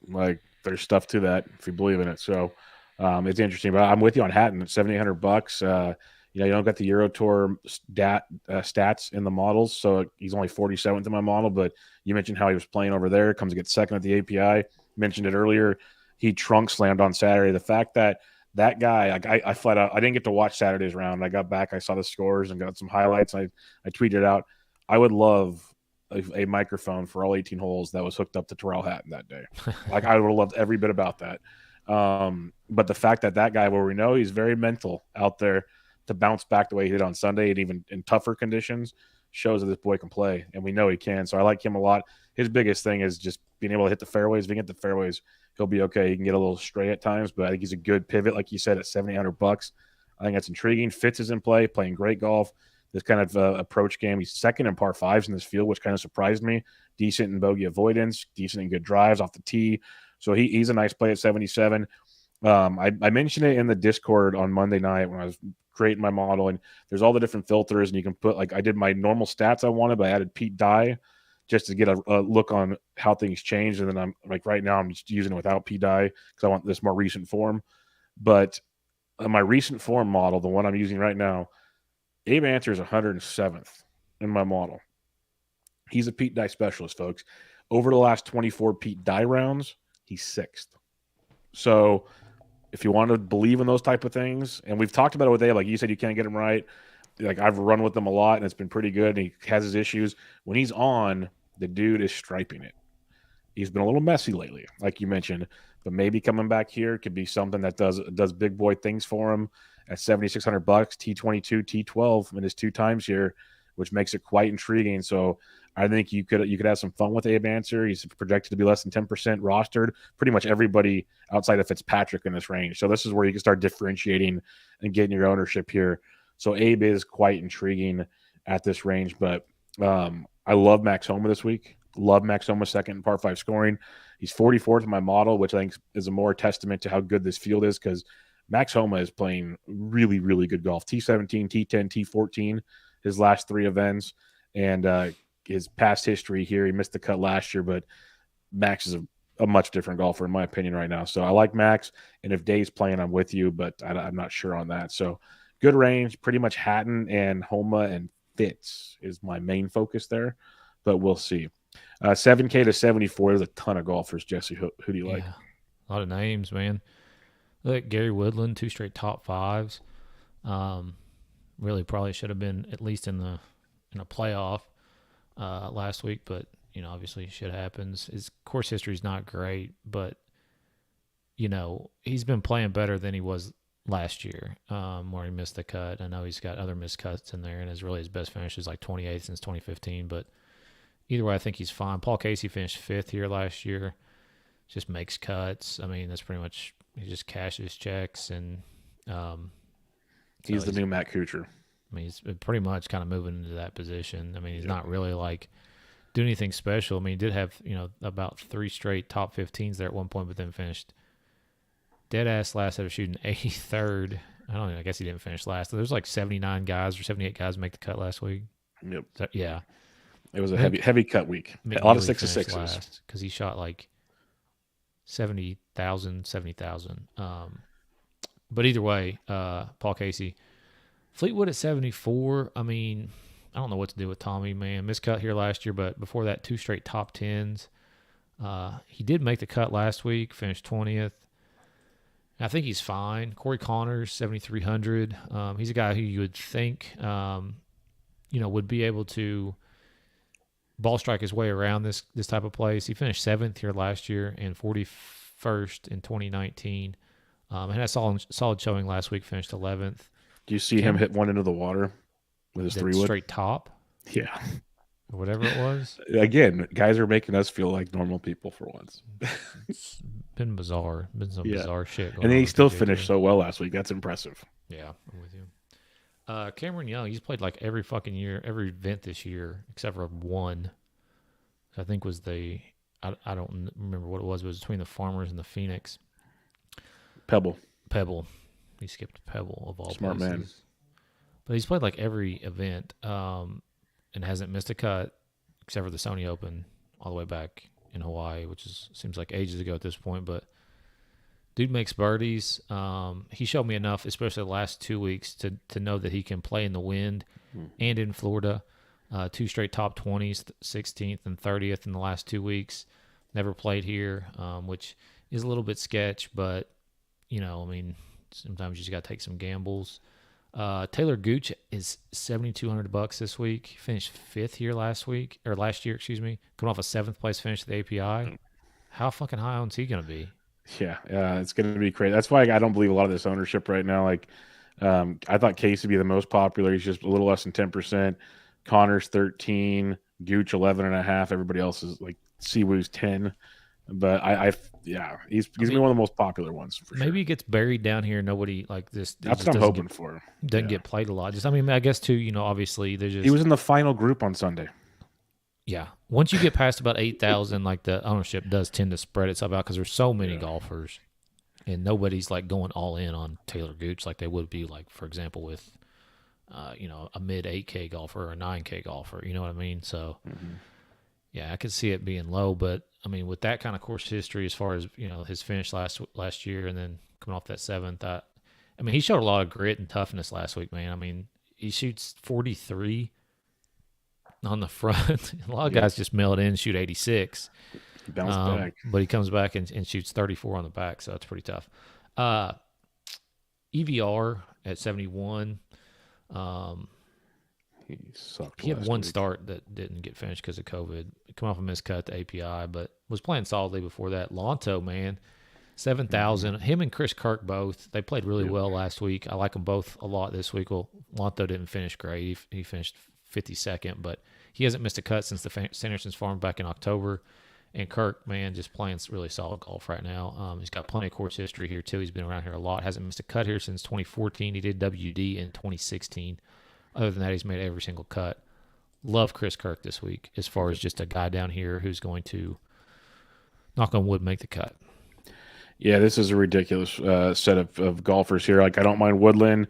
Like there's stuff to that if you believe in it. So it's interesting. But I'm with you on Hatton at $7,800. You don't got the Euro Tour stats in the models, so he's only 47th in my model. But you mentioned how he was playing over there, comes to get second at the API. Mentioned it earlier. He trunk slammed on Saturday. The fact that guy, like I flat out, I didn't get to watch Saturday's round. I got back, I saw the scores and got some highlights. I tweeted out, I would love a microphone for all 18 holes that was hooked up to Terrell Hatton that day. Like I would have loved every bit about that. But the fact that guy, where we know he's very mental out there, to bounce back the way he did on Sunday and even in tougher conditions shows that this boy can play, and we know he can. So I like him a lot. His biggest thing is just being able to hit the fairways. If he can hit the fairways, he'll be okay. He can get a little stray at times, but I think he's a good pivot, like you said, at $7,800. I think that's intriguing. Fitz is in play, playing great golf. This kind of approach game. He's second in par fives in this field, which kind of surprised me. Decent in bogey avoidance, decent in good drives off the tee. So he's a nice play at 77. I mentioned it in the Discord on Monday night when I was creating my model, and there's all the different filters, and you can put, like, I did my normal stats I wanted, but I added Pete Dye just to get a look on how things changed. And then I'm like, right now I'm just using it without Pete Dye because I want this more recent form. But my recent form model, the one I'm using right now, Abe Answer is 107th in my model. He's a Pete Dye specialist, folks. Over the last 24 Pete Dye rounds, he's 6th. So if you want to believe in those type of things, and we've talked about it with Abe, like you said, you can't get him right. Like I've run with him a lot, and it's been pretty good. And he has his issues. When he's on, the dude is striping it. He's been a little messy lately, like you mentioned, but maybe coming back here could be something that does big boy things for him at $7,600. T22, T12 in his 2 times here, which makes it quite intriguing. So I think you could have some fun with Abe Answer. He's projected to be less than 10% rostered. Pretty much everybody outside of Fitzpatrick in this range. So this is where you can start differentiating and getting your ownership here. So Abe is quite intriguing at this range. But I love Max Homa this week. Love Max Homa second in par 5 scoring. He's 44th in my model, which I think is a more testament to how good this field is, because Max Homa is playing really, really good golf. T17, T10, T14, his last 3 events. And his past history here, he missed the cut last year, but Max is a much different golfer in my opinion right now. So I like Max, and if Day's playing, I'm with you, but I'm not sure on that. So good range, pretty much Hatton and Homa and Fitz is my main focus there, but we'll see. 7K to 74, there's a ton of golfers. Jesse, who do you like? A lot of names, man. Look, Gary Woodland, 2 straight top 5s. Really probably should have been at least in a playoff last week, but obviously shit happens. His course history is not great, but he's been playing better than he was last year, where he missed the cut. I know he's got other missed cuts in there, and his best finish is like 28th since 2015. But either way, I think he's fine. Paul Casey finished 5th here last year. Just makes cuts. I mean, that's pretty much, he just cashes checks, and he's the new Matt Kuchar. I mean, he's pretty much kind of moving into that position. I mean, he's not really like doing anything special. I mean, he did have, about 3 straight top 15s there at one point, but then finished dead ass last after shooting 83rd. I don't know. I guess he didn't finish last. There's like 79 guys or 78 guys make the cut last week. Yep. So, yeah. It was a heavy cut week. A lot of 6-6s. Because he shot like 70,000. But either way, Paul Casey. Fleetwood at 74. I mean, I don't know what to do with Tommy, man. Miscut here last year, but before that, 2 straight top 10s. He did make the cut last week, finished 20th. I think he's fine. Corey Connors, 7,300. He's a guy who you would think, would be able to ball strike his way around this type of place. He finished 7th here last year and 41st in 2019. And had a solid showing last week, finished 11th. Do you see him hit one into the water with his 3-wood? Straight top? Yeah. Or whatever it was. Again, guys are making us feel like normal people for once. It's been bizarre. Been some bizarre shit going on. And then he still finished so well last week. That's impressive. Yeah, I'm with you. Cameron Young, he's played like every fucking year, every event this year, except for one. I think was I don't remember what it was. It was between the Farmers and the Phoenix. Pebble. He skipped Pebble of all Smart places. man. But he's played like every event and hasn't missed a cut except for the Sony Open all the way back in Hawaii, which seems like ages ago at this point. But dude makes birdies. He showed me enough, especially the last 2 weeks, to know that he can play in the wind and in Florida. 2 straight top 20s, 16th and 30th in the last 2 weeks. Never played here, which is a little bit sketch, but, sometimes you just got to take some gambles. Taylor Gooch is $7,200 this week. He finished 5th here last year, excuse me. Coming off a 7th place finish at the API. How fucking high on is he going to be? Yeah, it's going to be crazy. That's why I don't believe a lot of this ownership right now. Like, I thought Casey would be the most popular. He's just a little less than 10%. Connors 13, Gooch 11.5. Everybody else is like Siwoo's 10. But he's gonna be one of the most popular ones for sure. Maybe he gets buried down here. Nobody like this. That's what I'm hoping for. Doesn't get played a lot. I guess too. Obviously there's just he was in the final group on Sunday. Yeah, once you get past about 8,000, like the ownership does tend to spread itself out because there's so many golfers, and nobody's like going all in on Taylor Gooch like they would be like, for example, with a mid 8K golfer or a 9K golfer. You know what I mean? So. Yeah, I could see it being low, but I mean, with that kind of course history, as far as his finish last year, and then coming off that 7th, he showed a lot of grit and toughness last week, man. I mean, he shoots 43 on the front. A lot of guys just mail it in and shoot 86. Bounce back, but he comes back and shoots 34 on the back, so that's pretty tough. EVR at 71. He sucked. He had one start that didn't get finished because of COVID. Come off a miscut to API, but was playing solidly before that. Lonto, man, 7,000. Him and Chris Kirk both. They played really well last week. I like them both a lot this week. Well, Lonto didn't finish great. He finished 52nd, but he hasn't missed a cut since the Sanderson's Farm back in October. And Kirk, man, just playing really solid golf right now. He's got plenty of course history here, too. He's been around here a lot. Hasn't missed a cut here since 2014. He did WD in 2016. Other than that, he's made every single cut. Love Chris Kirk this week as far as just a guy down here who's going to, knock on wood, make the cut. Yeah, this is a ridiculous set of golfers here. Like, I don't mind Woodland.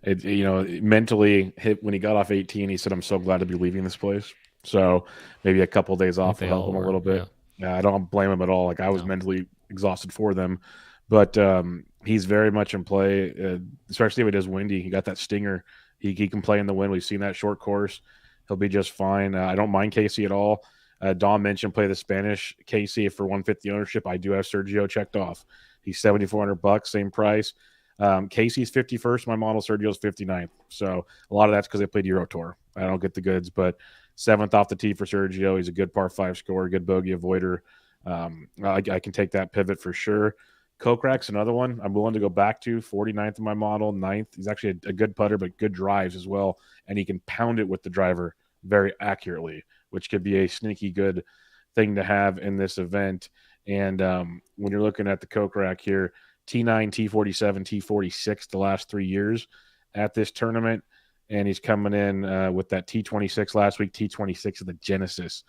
Mentally, when he got off 18, he said, "I'm so glad to be leaving this place." So maybe a couple of days off will help him a little bit. Yeah, I don't blame him at all. Like, I was mentally exhausted for them. But he's very much in play, especially if it is windy. He got that stinger. He can play in the wind. We've seen that short course. He'll be just fine. I don't mind Casey at all. Dom mentioned play the Spanish Casey for 150 ownership. I do have Sergio checked off. He's $7,400, same price. Casey's 51st. My model, Sergio's 59th. So a lot of that's because they played Euro Tour. I don't get the goods, but 7th off the tee for Sergio. He's a good par 5 scorer, good bogey avoider. I can take that pivot for sure. Kokrak's another one I'm willing to go back to. 49th in my model, 9th. He's actually a good putter, but good drives as well. And he can pound it with the driver very accurately, which could be a sneaky good thing to have in this event. And when you're looking at the Kokrak here, T9, T47, T46 the last 3 years at this tournament. And he's coming in with that T26 last week, T26 of the Genesis.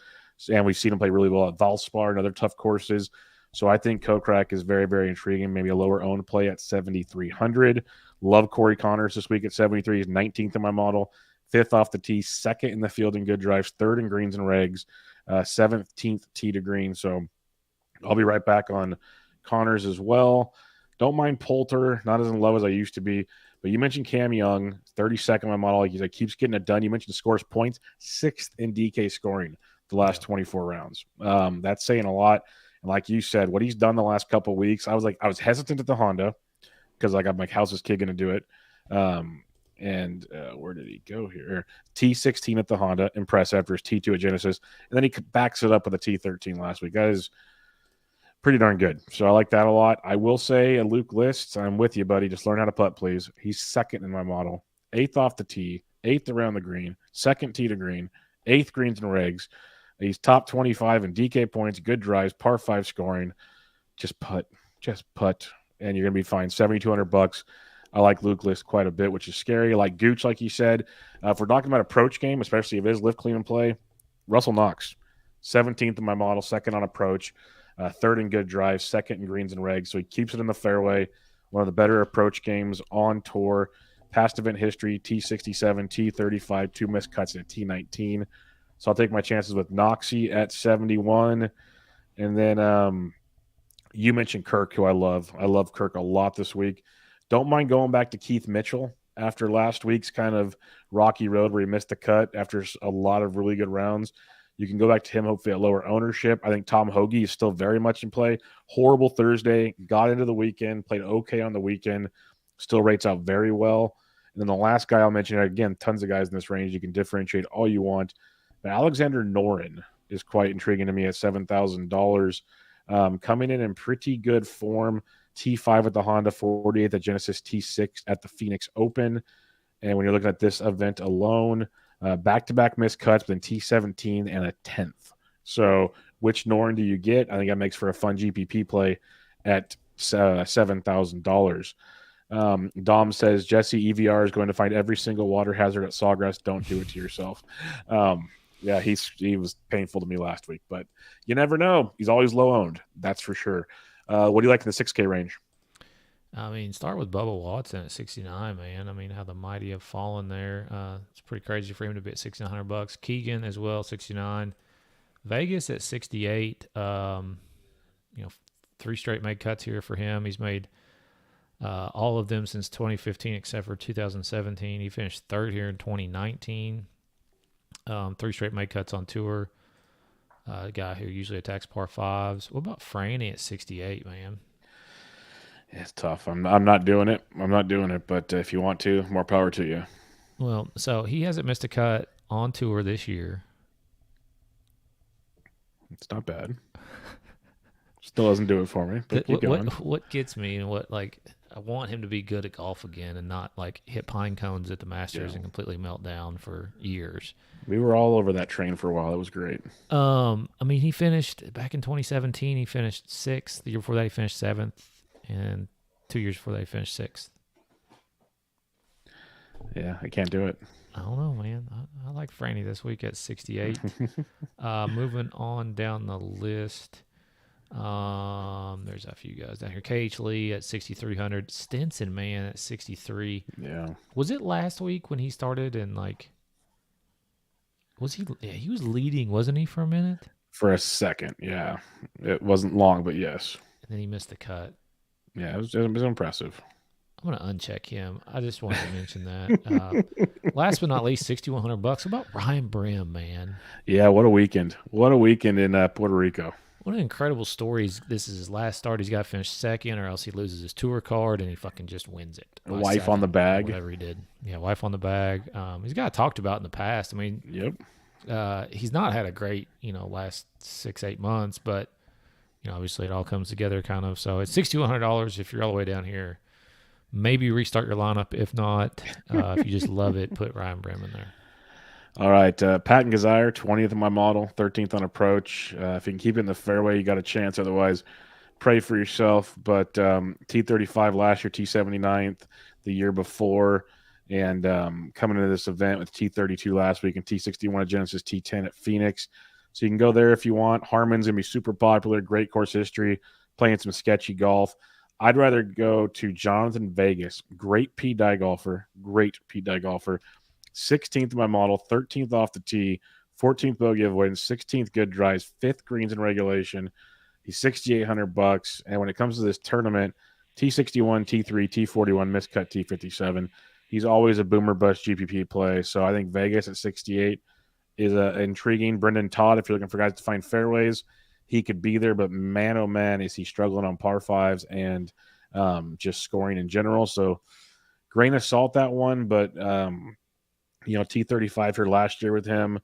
And we've seen him play really well at Valspar and other tough courses. So I think Kokrak is very, very intriguing. Maybe a lower owned play at 7,300. Love Corey Connors this week at 73. He's 19th in my model, 5th off the tee, 2nd in the field in good drives, 3rd in greens and regs, 17th tee to green. So I'll be right back on Connors as well. Don't mind Poulter, not as in love as I used to be. But you mentioned Cam Young, 32nd on my model. He keeps getting it done. You mentioned scores points, 6th in DK scoring the last 24 rounds. That's saying a lot. And like you said, what he's done the last couple of weeks, I was hesitant at the Honda because like I'm like, how's this kid going to do it? And where did he go here? T16 at the Honda, impressive after his T2 at Genesis. And then he backs it up with a T13 last week. That is pretty darn good. So I like that a lot. I will say a Luke List, I'm with you, buddy. Just learn how to putt, please. He's 2nd in my model. 8th off the tee, 8th around the green, 2nd tee to green, 8th greens and regs. He's top 25 in DK points, good drives, par 5 scoring. Just putt. And you're going to be fine. $7,200. I like Luke List quite a bit, which is scary. I like Gooch, like you said. If we're talking about approach game, especially if it is lift, clean, and play, Russell Knox, 17th in my model, 2nd on approach, 3rd in good drives, 2nd in greens and regs. So he keeps it in the fairway. One of the better approach games on tour. Past event history, T67, T35, 2 missed cuts at T19. So I'll take my chances with Knoxy at 71. And then you mentioned Kirk, who I love. I love Kirk a lot this week. Don't mind going back to Keith Mitchell after last week's kind of rocky road where he missed the cut after a lot of really good rounds. You can go back to him, hopefully at lower ownership. I think Tom Hoagie is still very much in play. Horrible Thursday, got into the weekend, played okay on the weekend, still rates out very well. And then the last guy I'll mention, again, tons of guys in this range. You can differentiate all you want. But Alexander Noren is quite intriguing to me at $7,000. Coming in pretty good form. T5 at the Honda, 48th at Genesis, T6 at the Phoenix Open. And when you're looking at this event alone, back-to-back missed cuts, but then T17 and a 10th. So which Noren do you get? I think that makes for a fun GPP play at $7,000. Dom says, Jesse, EVR is going to find every single water hazard at Sawgrass. Don't do it to yourself. Yeah, he was painful to me last week, but you never know. He's always low owned. That's for sure. What do you like in the 6K range? I mean, start with Bubba Watson at 69, man. I mean, how the mighty have fallen there. It's pretty crazy for him to be at $6,900. Keegan as well, 69. Vegas at 68. 3 straight made cuts here for him. He's made all of them since 2015 except for 2017. He finished 3rd here in 2019. 3 straight made cuts on tour. A guy who usually attacks par 5s. What about Franny at 68, man? It's tough. I'm not doing it. But if you want to, more power to you. Well, so he hasn't missed a cut on tour this year. It's not bad. Still doesn't do it for me. But keep going. What gets me and I want him to be good at golf again and not like hit pine cones at the Masters and completely melt down for years. We were all over that train for a while. It was great. I mean, he finished back in 2017. He finished 6th. The year before that, he finished 7th, and 2 years before that, he finished 6th. Yeah, I can't do it. I don't know, man. I like Franny this week at 68. Moving on down the list. There's a few guys down here. KH Lee at 6,300. Stinson, man, at 63. Yeah. Was it last week when he started and was he? Yeah, he was leading, wasn't he, for a minute? For a second, yeah. It wasn't long, but yes. And then he missed the cut. Yeah, it was impressive. I'm gonna uncheck him. I just wanted to mention that. Last but not least, $6,100. What about Ryan Brim, man? Yeah, what a weekend! What a weekend in Puerto Rico. What an incredible story. This is his last start. He's got to finish 2nd or else he loses his tour card and he fucking just wins it. Wife on the bag. Whatever he did. Yeah, wife on the bag. He's got talked about in the past. I mean, yep. He's not had a great, last 6-8 months, but, obviously it all comes together kind of. So it's $6,200 if you're all the way down here. Maybe restart your lineup. If not, if you just love it, put Ryan Brim in there. All right, Patton Gazire, 20th in my model, 13th on approach. If you can keep it in the fairway, you got a chance. Otherwise, pray for yourself. But T35 last year, T79th the year before, and coming into this event with T32 last week and T61 at Genesis, T10 at Phoenix. So you can go there if you want. Harmon's going to be super popular, great course history, playing some sketchy golf. I'd rather go to Jonathan Vegas, great P-Dye golfer, 16th in my model, 13th off the tee, 14th bogey avoidance, 16th good drives, 5th greens in regulation. He's $6,800, and when it comes to this tournament, T61, T3, T41, miscut T57. He's always a boomer bust GPP play. So I think Vegas at 68 is intriguing. Brendan Todd, if you're looking for guys to find fairways, he could be there. But man, oh man, is he struggling on par fives and just scoring in general. So grain of salt that one. But, T35 here last year with him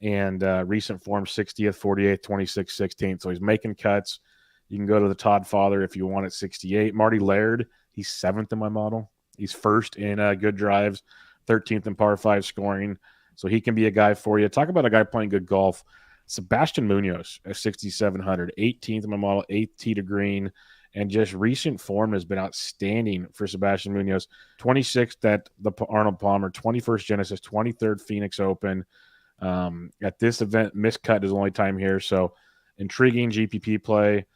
and recent form 60th, 48th, 26th, 16th. So he's making cuts. You can go to the Todd father if you want at 68. Marty Laird, he's 7th in my model. He's 1st in good drives, 13th in par 5 scoring. So he can be a guy for you. Talk about a guy playing good golf. Sebastian Munoz at 6,700, 18th in my model, 8th tee to green. And just recent form has been outstanding for Sebastian Munoz. 26th at the Arnold Palmer, 21st Genesis, 23rd Phoenix Open. At this event, miscut is the only time here. So intriguing GPP play.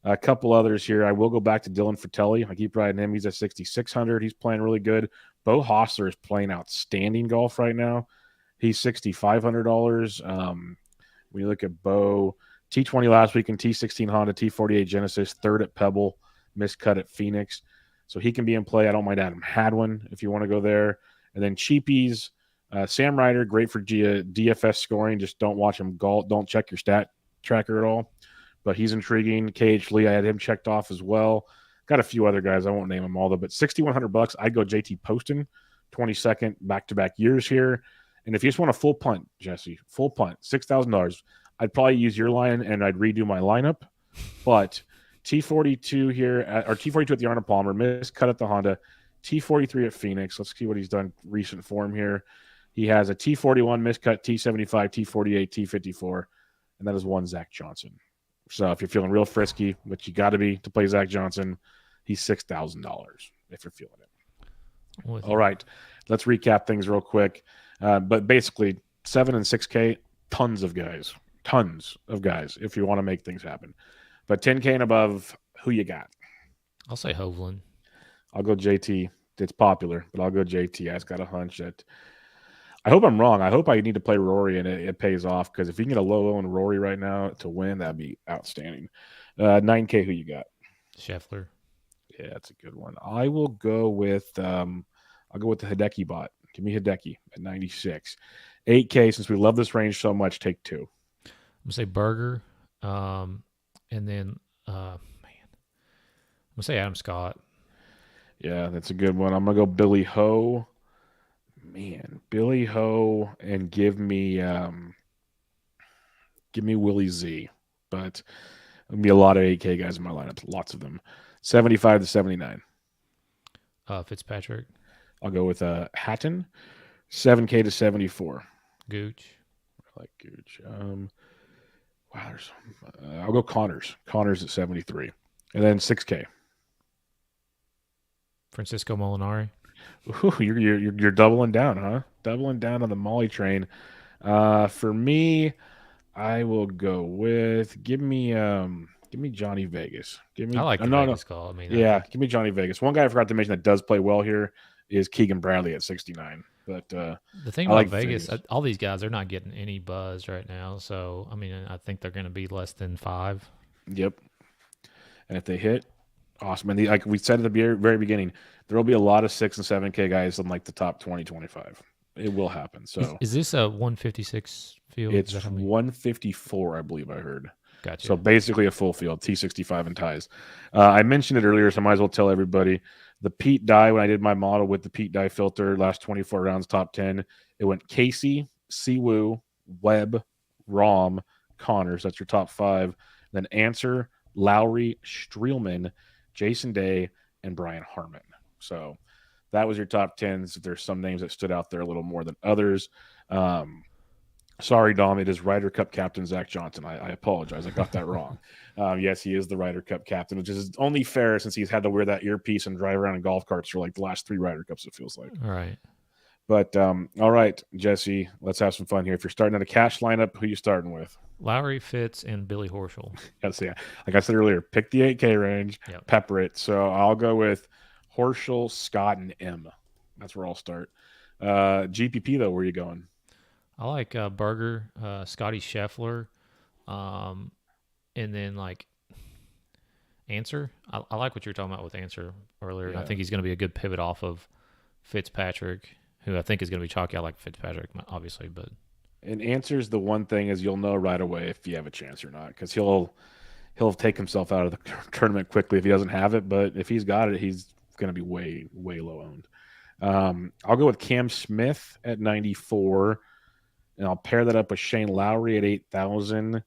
A couple others here. I will go back to Dylan Fratelli. I keep riding him. He's at 6,600. He's playing really good. Bo Hostler is playing outstanding golf right now. He's $6,500. When you look at Bo, T20 last week in T16 Honda, T48 Genesis, 3rd at Pebble, miscut at Phoenix. So he can be in play. I don't mind Adam Hadwin if you want to go there. And then cheapies, Sam Ryder, great for DFS scoring. Just don't watch him golf. Don't check your stat tracker at all. But he's intriguing. KH Lee, I had him checked off as well. Got a few other guys. I won't name them all, though. But $6,100, I'd go JT Poston, 22nd back-to-back years here. And if you just want a full punt, Jesse, full punt, $6,000, I'd probably use your line and I'd redo my lineup. But T42 here, or T42 at the Arnold Palmer, miscut at the Honda, T43 at Phoenix. Let's see what he's done recent form here. He has a T41 miscut, T75, T48, T54, and that is one Zach Johnson. So if you're feeling real frisky, which you got to be to play Zach Johnson, he's $6,000 if you're feeling it. All right, let's recap things real quick. But basically, 7 and 6K, tons of guys if you want to make things happen. But 10K and above, who you got? I'll say Hovland. I'll go JT. It's popular, but I'll go JT. I just got a hunch that I hope I'm wrong. I hope I need to play Rory and it pays off, because if you can get a low on Rory right now to win, that'd be outstanding. 9K, who you got? Sheffler. Yeah, that's a good one. I will go with the Hideki bot. Give me Hideki at 96. 8K, since we love this range so much, take 2. I'm gonna say Berger, and then I'm gonna say Adam Scott. Yeah, that's a good one. I'm gonna go Billy Ho. Man, Billy Ho, and give me Willie Z. But there'll be a lot of 8K guys in my lineup, lots of them. 75 to 79. Fitzpatrick. I'll go with Hatton. 7K to 74. Gooch. I like Gooch. I'll go Connors. Connors at 73. And then 6K. Francisco Molinari. Ooh, you're doubling down, huh? Doubling down on the Molly train. For me, I will go with give me Johnny Vegas. I like the Vegas call. I Give me Johnny Vegas. One guy I forgot to mention that does play well here is Keegan Bradley at 69. But the thing about Vegas, all these guys are not getting any buzz right now. So I think they're going to be less than 5. Yep. And if they hit, awesome. And like we said at the very beginning, there will be a lot of 6 and 7K guys in like the top 20, 25. It will happen. So is this a 156 field? It's 154, I believe I heard. Gotcha. So basically a full field, T65 and ties. I mentioned it earlier, so I might as well tell everybody. The Pete Dye, when I did my model with the Pete Dye filter, last 24 rounds, top 10, it went Casey, Siwoo, Webb, Rahm, Connors. That's your top 5. Then Answer, Lowry, Streelman, Jason Day, and Brian Harmon. So that was your top 10s. There's some names that stood out there a little more than others. Sorry, Dom. It is Ryder Cup captain Zach Johnson. I apologize. I got that wrong. Yes, he is the Ryder Cup captain, which is only fair since he's had to wear that earpiece and drive around in golf carts for like the last 3 Ryder Cups, it feels like. All right. But, all right, Jesse, let's have some fun here. If you're starting at a cash lineup, who are you starting with? Lowry, Fitz, and Billy Horschel. Yes, yeah. Like I said earlier, pick the 8K range, pepper it. So I'll go with Horschel, Scott, and M. That's where I'll start. GPP, though, where are you going? I like Berger, Scotty Sheffler, and then Answer. I like what you were talking about with Answer earlier, and I Yeah. think he's going to be a good pivot off of Fitzpatrick, who I think is going to be chalky. I like Fitzpatrick, obviously, but And Answer's the one thing is you'll know right away if you have a chance or not because he'll take himself out of the tournament quickly if he doesn't have it. But if he's got it, he's going to be way low owned. I'll go with Cam Smith at 94, and I'll pair that up with Shane Lowry at 8,000,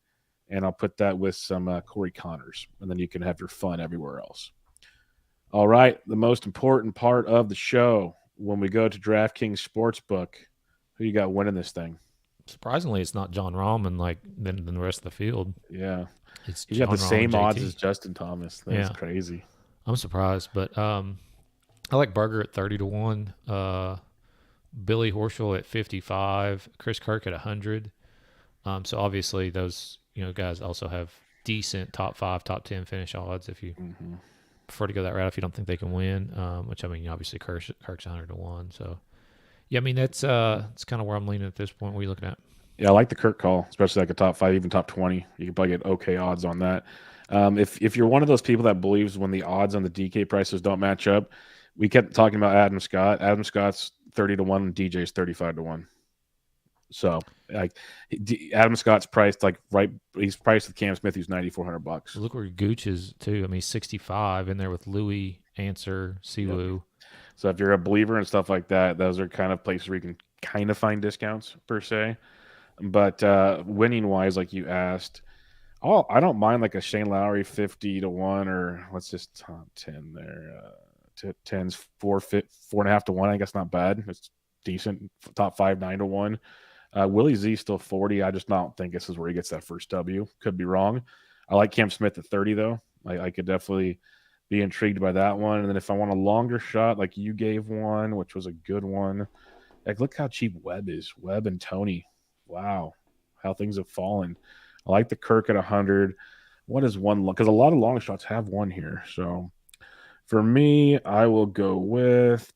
and I'll put that with some Corey Connors, and then you can have your fun everywhere else. All right, the most important part of the show when we go to DraftKings Sportsbook, who you got winning this thing? surprisingly, it's not John Rahm like than the rest of the field. Yeah, It's he's got John the Rahm and same odds JT. as Justin Thomas. That's crazy. I'm surprised, but I like Berger at 30-1, Billy Horschel at 55, Chris Kirk at 100. So obviously those guys also have decent top 5, top 10 finish odds if you prefer to go that route if you don't think they can win. Which I mean, obviously Kirk's 100-1. So yeah, I mean that's kind of where I'm leaning at this point. What are you looking at? Yeah, I like the Kirk call, especially like a top 5, even top 20. You can probably get okay odds on that. If you're one of those people that believes when the odds on the DK prices don't match up, we kept talking about Adam Scott. Adam Scott's 30-1, and DJ's 35-1. So like Adam Scott's priced like right. He's priced with Cam Smith, who's $9,400. Look where Gooch is too. I mean, 65 in there with Louis, Answer, Siwoo. Yep. So if you're a believer and stuff like that, those are kind of places where you can kind of find discounts per se. But winning wise, like you asked, I don't mind like a Shane Lowry 50-1, or let's just top 10 there. 10's 4.5-1. I guess not bad. It's decent. Top 5 9-1. Willie Z still 40. I just don't think this is where he gets that first W. Could be wrong. I like Cam Smith at 30 though. I could definitely be intrigued by that one. And then if I want a longer shot, like you gave one, which was a good one. Like look how cheap Webb is. Webb and Tony. Wow, how things have fallen. I like the Kirk at 100. What is one? Because a lot of long shots have one here. So for me, I will go with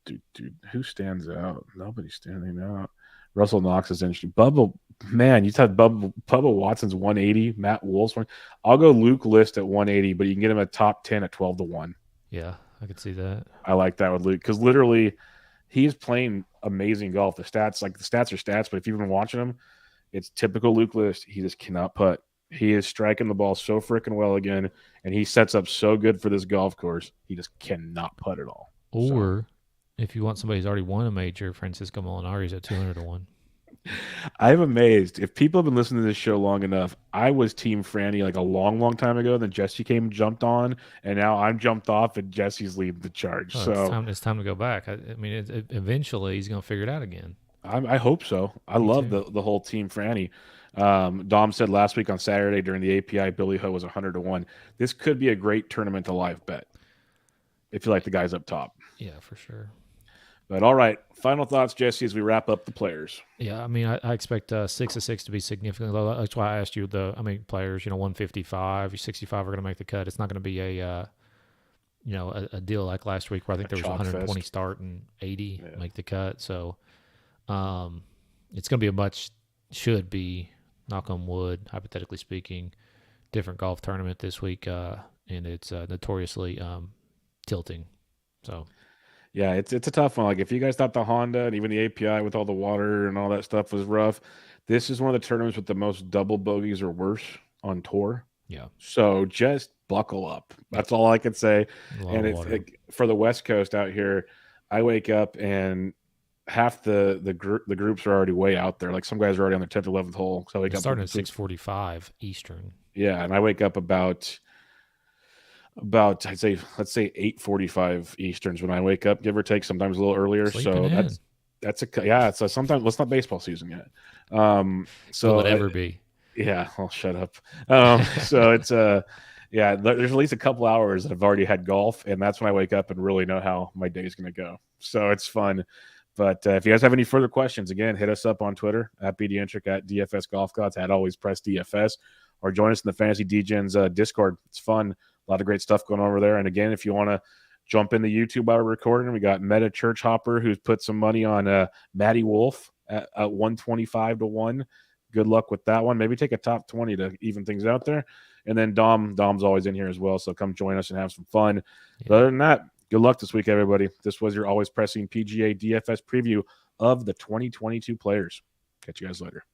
who stands out? Nobody's standing out. Russell Knox is interesting. Bubba, man, you said Bubba Watson's 180. Matt Wolf's one. I'll go Luke List at 180, but you can get him a top 10 at 12-1. Yeah, I could see that. I like that with Luke because literally he's playing amazing golf. The stats are stats, but if you've been watching him, it's typical Luke List. He just cannot putt. He is striking the ball so freaking well again, and he sets up so good for this golf course. He just cannot putt at all. Or if you want somebody who's already won a major, Francisco Molinari is at 200-1. I'm amazed. If people have been listening to this show long enough, I was Team Franny like a long time ago. Then Jesse came and jumped on, and now I'm jumped off, and Jesse's leading the charge. It's time to go back. I mean, eventually he's going to figure it out again. I hope so. I love the whole Team Franny. Dom said last week on Saturday during the API, Billy Ho was 100-1. This could be a great tournament to live bet if you like the guys up top. Yeah, for sure. But all right, final thoughts, Jesse, as we wrap up the players. Yeah, I mean, I expect 6-6 to be significantly low. That's why I asked you players. 155, 65 are going to make the cut. It's not going to be a deal like last week where I think there was 120 fest. Start and 80 make the cut. So, it's going to be should be, knock on wood, hypothetically speaking, different golf tournament this week, and it's notoriously tilting. So. Yeah, it's a tough one. Like if you guys thought the Honda and even the API with all the water and all that stuff was rough, this is one of the tournaments with the most double bogeys or worse on tour. Yeah. So just buckle up. That's all I can say. And it's like, for the West Coast out here, I wake up and half the groups are already way out there. Like some guys are already on the 10th, 11th hole. So I wake up starting at 6:45 Eastern. Yeah, and I wake up about let's say 8:45 Easterns when I wake up, give or take, sometimes a little earlier. Sleeping so it's sometimes it's not baseball season yet. So will it ever be? Yeah, I'll shut up. So it's there's at least a couple hours that I've already had golf, and that's when I wake up and really know how my day is going to go. So it's fun. But if you guys have any further questions, again, hit us up on Twitter at BDentric, at DFS Golf Gods, at Always Press DFS, or join us in the Fantasy DGens Discord. It's fun. A lot of great stuff going on over there. And again, if you want to jump into YouTube while we're recording, we got Meta Church Hopper, who's put some money on Matty Wolf at 125-1. good luck with that one. Maybe take a top 20 to even things out there. And then Dom's always in here as well, so come join us and have some fun. Yeah. But other than that, good luck this week, everybody. This was your always pressing PGA DFS preview of the 2022 players. Catch you guys later.